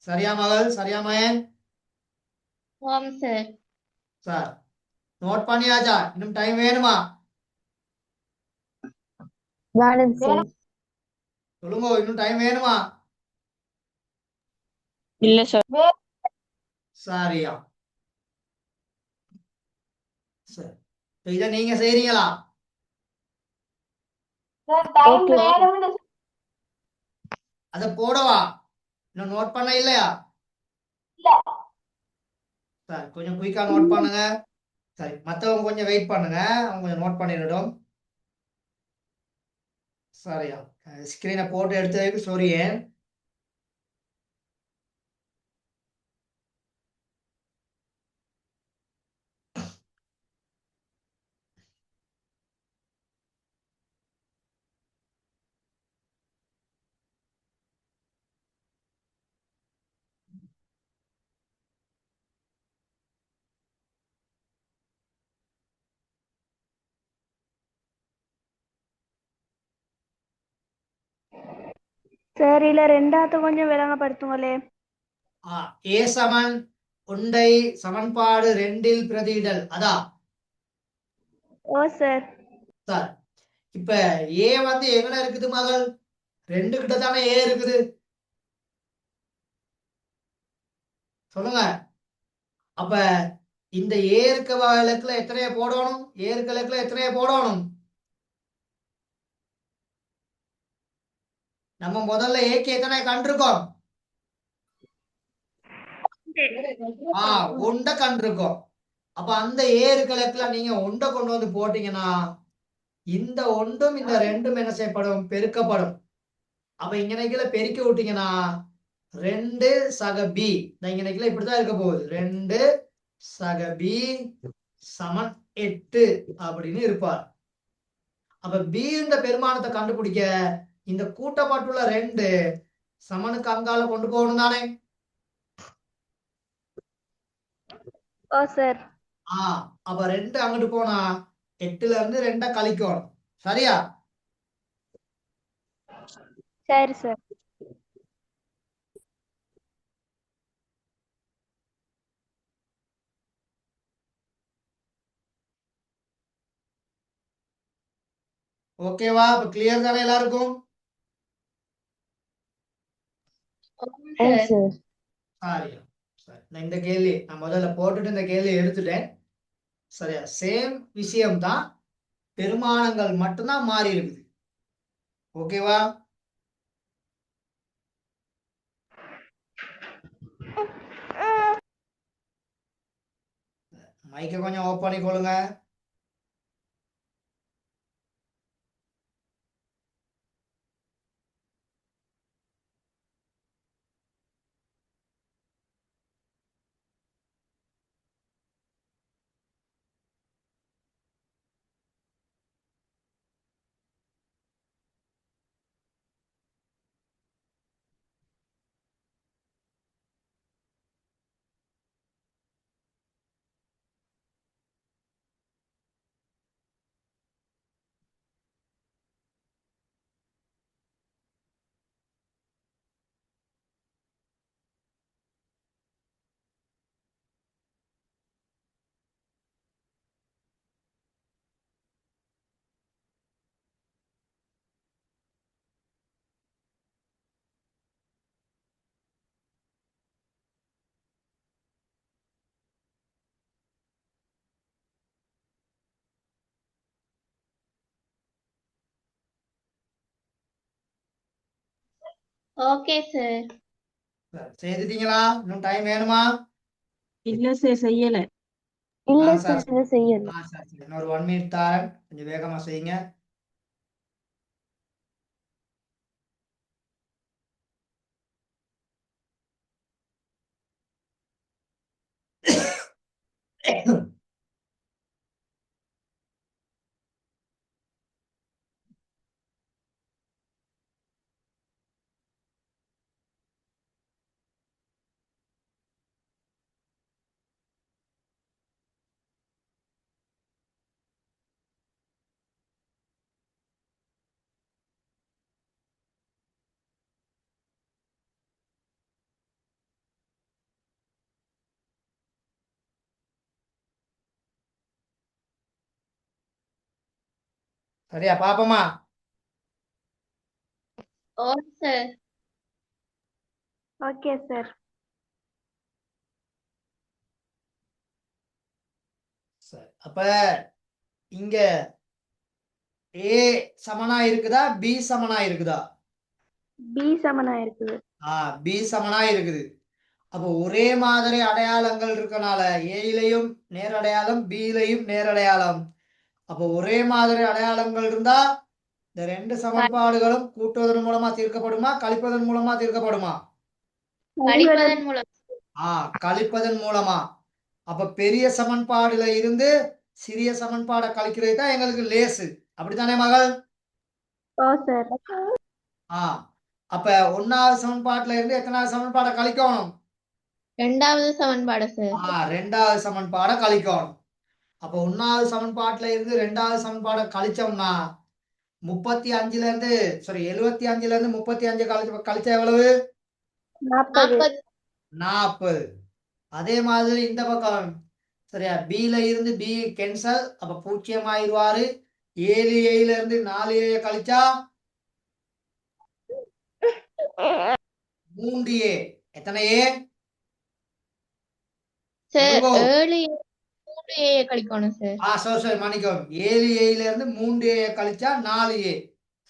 சரியா மகள்? சரியா மகன்? ஓம் சார். சார், நோட் பண்ணியாச்சா? இன்னும் டைம் வேணுமா? வேணும் சார். சொல்லுங்க, இன்னும் டைம் வேணுமா? இல்ல சார். சரியா. சரி, இத நீங்க செய்றீங்களா? அத போடவா? இன்னும் நோட் பண்ண இல்லையா? சரி, கொஞ்சம் குயிக்கா நோட் பண்ணுங்க. சரி, மத்தவங்க கொஞ்சம் வெயிட் பண்ணுங்க, அவங்க கொஞ்சம் நோட் பண்ணிடட்டும். சரியா, ஸ்கிரீனை போட்டு எடுத்ததுக்கு சாரி. சார், இல்ல 2வது கொஞ்சம் விளங்கப்படுத்துங்களே. ஏ சமன் 1 சமன்பாடு 2ல் பிரதியிடல். அதான் ஓ சார். சார், இப்ப ஏ வந்து எங்கன இருக்குது மகள்? 2 கிட்ட தானே ஏ இருக்குது. சொல்லுங்க. அப்ப இந்த ஏ இருக்க இலக்குல எத்தனைய போடணும்? ஏ இருக்க இலக்குல எத்தனைய போடணும்? நம்ம முதல்ல ஏக்கு எத்தனை கண்டிருக்கோம்? ஒண்ட கண்டிருக்கும். அப்ப அந்த ஏறுகளுக்குல நீங்க ஒண்ட கொண்டு வந்து போட்டீங்கன்னா இந்த ஒன்றும் இந்த ரெண்டும் என்ன செய்யப்படும்? பெருக்கப்படும். அப்ப இங்கனைக்குல பெருக்கி விட்டீங்கன்னா 2 சக b இங்கனைக்குல இப்படித்தான் இருக்க போகுது. 2 சக b சமன் 8 அப்படின்னு இருப்பார். அப்ப b என்ற பெருமானத்தை கண்டுபிடிக்க இந்த கூட்டப்பட்டுள்ள 2 சமனுக்கு அங்கால கொண்டு போகணும் தானே? ஓ சார். அப்ப 2 அங்கிட்டு போனா 8ல இருந்து 2 கழிக்கணும். சரியா? சரி சார். ஓகேவா? இப்ப கிளியர் தானே எல்லாருக்கும்? Yes, sir. சரியா? சரி. நான் இந்த கேள்வி நான் முதல்ல போட்டுட்டு இந்த கேள்வி எடுத்துட்டேன். சரியா? சேம் விஷயம் தான், பெருமானங்கள் மட்டும்தான் மாறி இருக்குது. ஓகேவா? மைக்கை கொஞ்சம் ஆஃப் பண்ணிக்கொள்ளுங்க. Okay, sir. செய்துட்டீங்களா? இன்னும் டைம் வேணுமா? இல்ல சார், செய்யல. இல்ல சார் sir, செய்யணும். சரி. இன்னொரு 1 மினிட் தரேன், கொஞ்சம் வேகமா செய்யுங்க. சரியா? பாப்போமா? Okay, sir. Okay sir. சரி. அப்ப இங்க ஏ சமனா இருக்குதா, பி சமனா இருக்குதா? பி சமனா இருக்குது. பி சமனா இருக்குது. அப்போ ஒரே மாதிரி அடையாளங்கள் இருக்கனால ஏயிலையும் நேரடையாளம், பியிலையும் நேரடையாளம். அப்போ ஒரே மாதிரி அடையாளங்கள் இருந்தா இந்த 2 சமன்பாடுகளும் கூட்டுவதன் மூலமா தீர்க்கப்படுமா, கழிப்பதன் மூலமா தீர்க்கப்படுமா? கழிப்பதன் மூலம். கழிப்பதன் மூலமா. அப்ப பெரிய சமன்பாடுல இருந்து சிறிய சமன்பாடை கழிக்கிறது தான் எங்களுக்கு லேசு. அப்படித்தானே மகள்? ஓ சார். அப்ப 1வது சமன்பாட்டுல இருந்து எத்தனாவது சமன்பாடை கழிக்கணும்? 2வது சமன்பாடு சார். 2வது சமன்பாடை கழிக்கணும். அப்ப 1வது சமன்பாட்டுல இருந்து 2வது சமன்பாடை கழிச்சோம்னா 35ல இருந்து 75ல இருந்து 35 கழிச்சா எவ்வளவு? 40. 40. அதே மாதிரி இந்த பக்கம் சரியா, பில இருந்து பி கேன்சல், அப்ப 0 ஆயிடுவாரு. 7A இருந்து 4A கழிச்சா 3A. எத்தனை ஏ? சார் சொல்லுங்க. 3A கழிக்கணும் சார். சரி மன்னிக்கவும். 7A இருந்து 3A கழிச்சா 4A.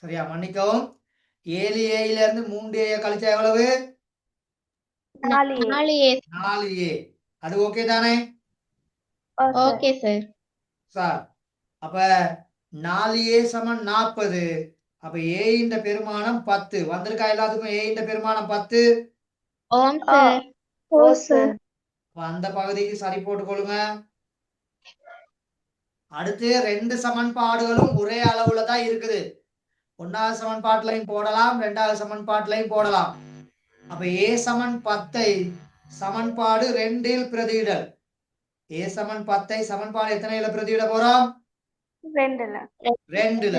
சரியா? மன்னிக்கவும். 7A இருந்து 3A கழிச்சா எவ்வளவு? 4A. 4A. 4A. அது ஓகே தானே ஓ சார். Okay sir. சார்? அப்ப 4A சமன் 40. அப்ப A இந்த பெருமானம் 10 வந்திருக்கா? எல்லாத்துக்கும் A இந்த பெருமானம் 10. ஓம் சார். ஓ சார். அப்ப அந்த பகுதிக்கு சரி போட்டுக்கொள்ளுங்க. அடுத்து 2 சமன்பாடுகளும் ஒரே அளவுல தான் இருக்குது. 1வது சமன்பாட்டிலையும் போடலாம், 2வது சமன்பாட்டிலையும் போடலாம். அப்ப A சமன் 10 சமன்பாடு 2இல் பிரதியிடல். A சமன் 10 சமன்பாடு எத்தனையில பிரதியிட போறோம்? 2ல. 2ல.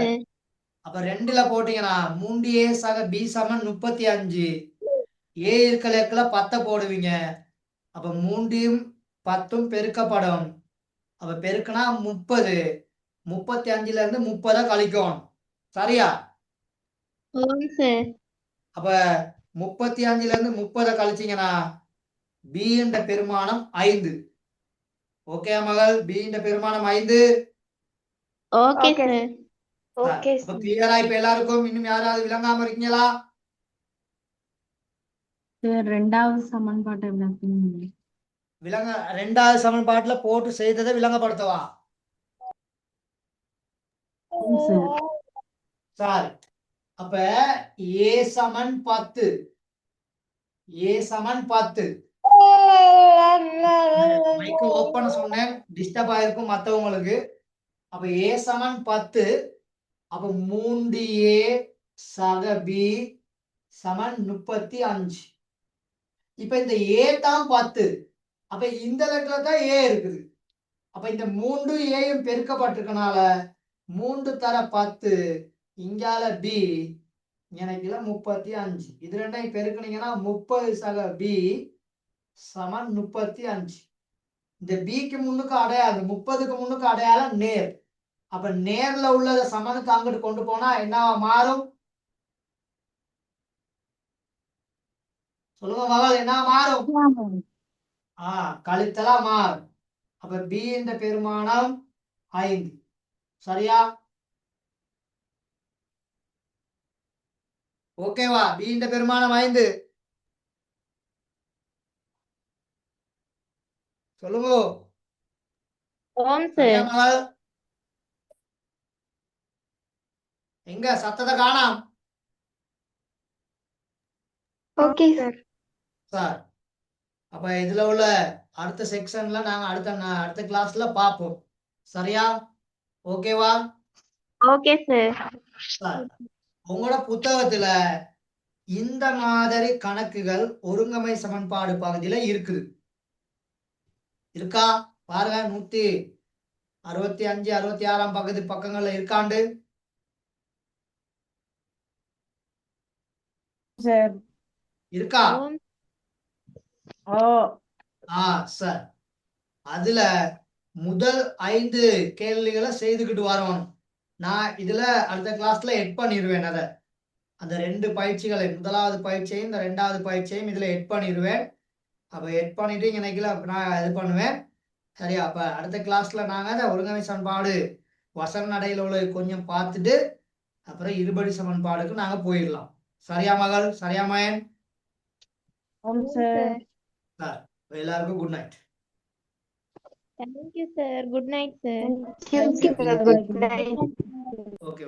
அப்ப 2ல போட்டீங்கன்னா 3A சக B சமன் 35. A இருக்கிற இடத்துல 10 போடுவீங்க. அப்ப 3ம் 10ம் பெருக்கப்படும். அப்ப பெருக்குனா 30. 35ல இருந்து 30 கழிக்கணும். சரியா? ஓம் சார். அப்ப 35ல இருந்து 30 கழிச்சீங்கன்னா B என்ற பெருமானம் 5. ஓகே மகள்? B என்ற பெருமானம் 5. Okay Okay. சார். ஓகே அப்ப சார். கிளியரா இப்ப எல்லாருக்கும்? இன்னும் யாராவது விளங்காம இருக்கீங்களா? சார் 2வது சமன்பாட்டை விளக்குங்க. 2வது சமன்பாட்டுல போட்டு செய்ததை விளங்கப்படுத்தவா? Sir sorry. அப்ப A சமன் 10. A சமன் 10. மைக்க ஓப்பன் சொன்னேன், டிஸ்டர்ப் ஆயிருக்கும் மத்தவங்களுக்கு. அப்ப A சமன் 10. அப்ப 3A சக B சமன் 35. இப்ப இந்த A தான் 10. அப்ப இந்த இடத்துல தான் A இருக்குது. அப்ப இந்த 3 Aயும் பெருக்கப்பட்டிருக்கனால 3 தர 10. இங்கால B எனக்குல 35. இது ரெண்டையும் பெருக்குனீங்கன்னா 30 சக B சமன் 35. இந்த Bக்கு முன்னுக்கு அடையாளம் 30க்கு முன்னுக்கு அடையாளம் நேர். அப்ப நேர்ல உள்ளத சமனுக்கு அங்கிட்டு கொண்டு போனா என்னவா மாறும்? சொல்லுங்க மகள், என்ன மாறும்? கழித்தலா மாறும். அப்ப B என்ற பெருமானம் 5. சரியா? ஓகேவா? B என்ற பெருமானம் 5. சொல்லுங்க. ஓம் சரியா சார். மகள்? எங்க சத்தத்தை காணாம்? Okay sir. சார், அப்ப இதுல உள்ள அடுத்த செக்ஷன்ல நாங்க அடுத்த கிளாஸ்ல பார்ப்போம். சரியா? ஓகேவா? Okay sir. சார், உங்களோட புத்தகத்துல இந்த மாதிரி கணக்குகள் ஒருங்கமை சமன்பாடு பகுதியில இருக்குது. இருக்கா? பாருங்க, 165 66ஆம் பக்கங்கள்ல இருக்காண்டு. சார். இருக்கா? ஓம். ஓ சார், அதுல முதல் 5 கேள்விகளை செய்துக்கிட்டு வரணும். நான் இதுல அடுத்த கிளாஸ்ல எட் பண்ணிடுவேன். அதை அந்த 2 பயிற்சிகளை, முதலாவது பயிற்சியையும் இந்த 2வது பயிற்சியையும் இதுல எட் பண்ணிடுவேன். அப்ப எட் பண்ணிட்டு இன்னைக்குல நான் இது பண்ணுவேன். சரியா? அப்ப அடுத்த கிளாஸ்ல நாங்க அதை ஒருங்கமை சமன்பாடு வசன நடையில உள்ள கொஞ்சம் பார்த்துட்டு அப்புறம் இருபடி சமன்பாடுக்கு நாங்க போயிடலாம். சரியா மகள்? சரியா மயன்? ஓம் சார். சார், எல்லாருக்கும் good night. Thank you sir. Good night sir. Thank you, sir. Good night. Okay.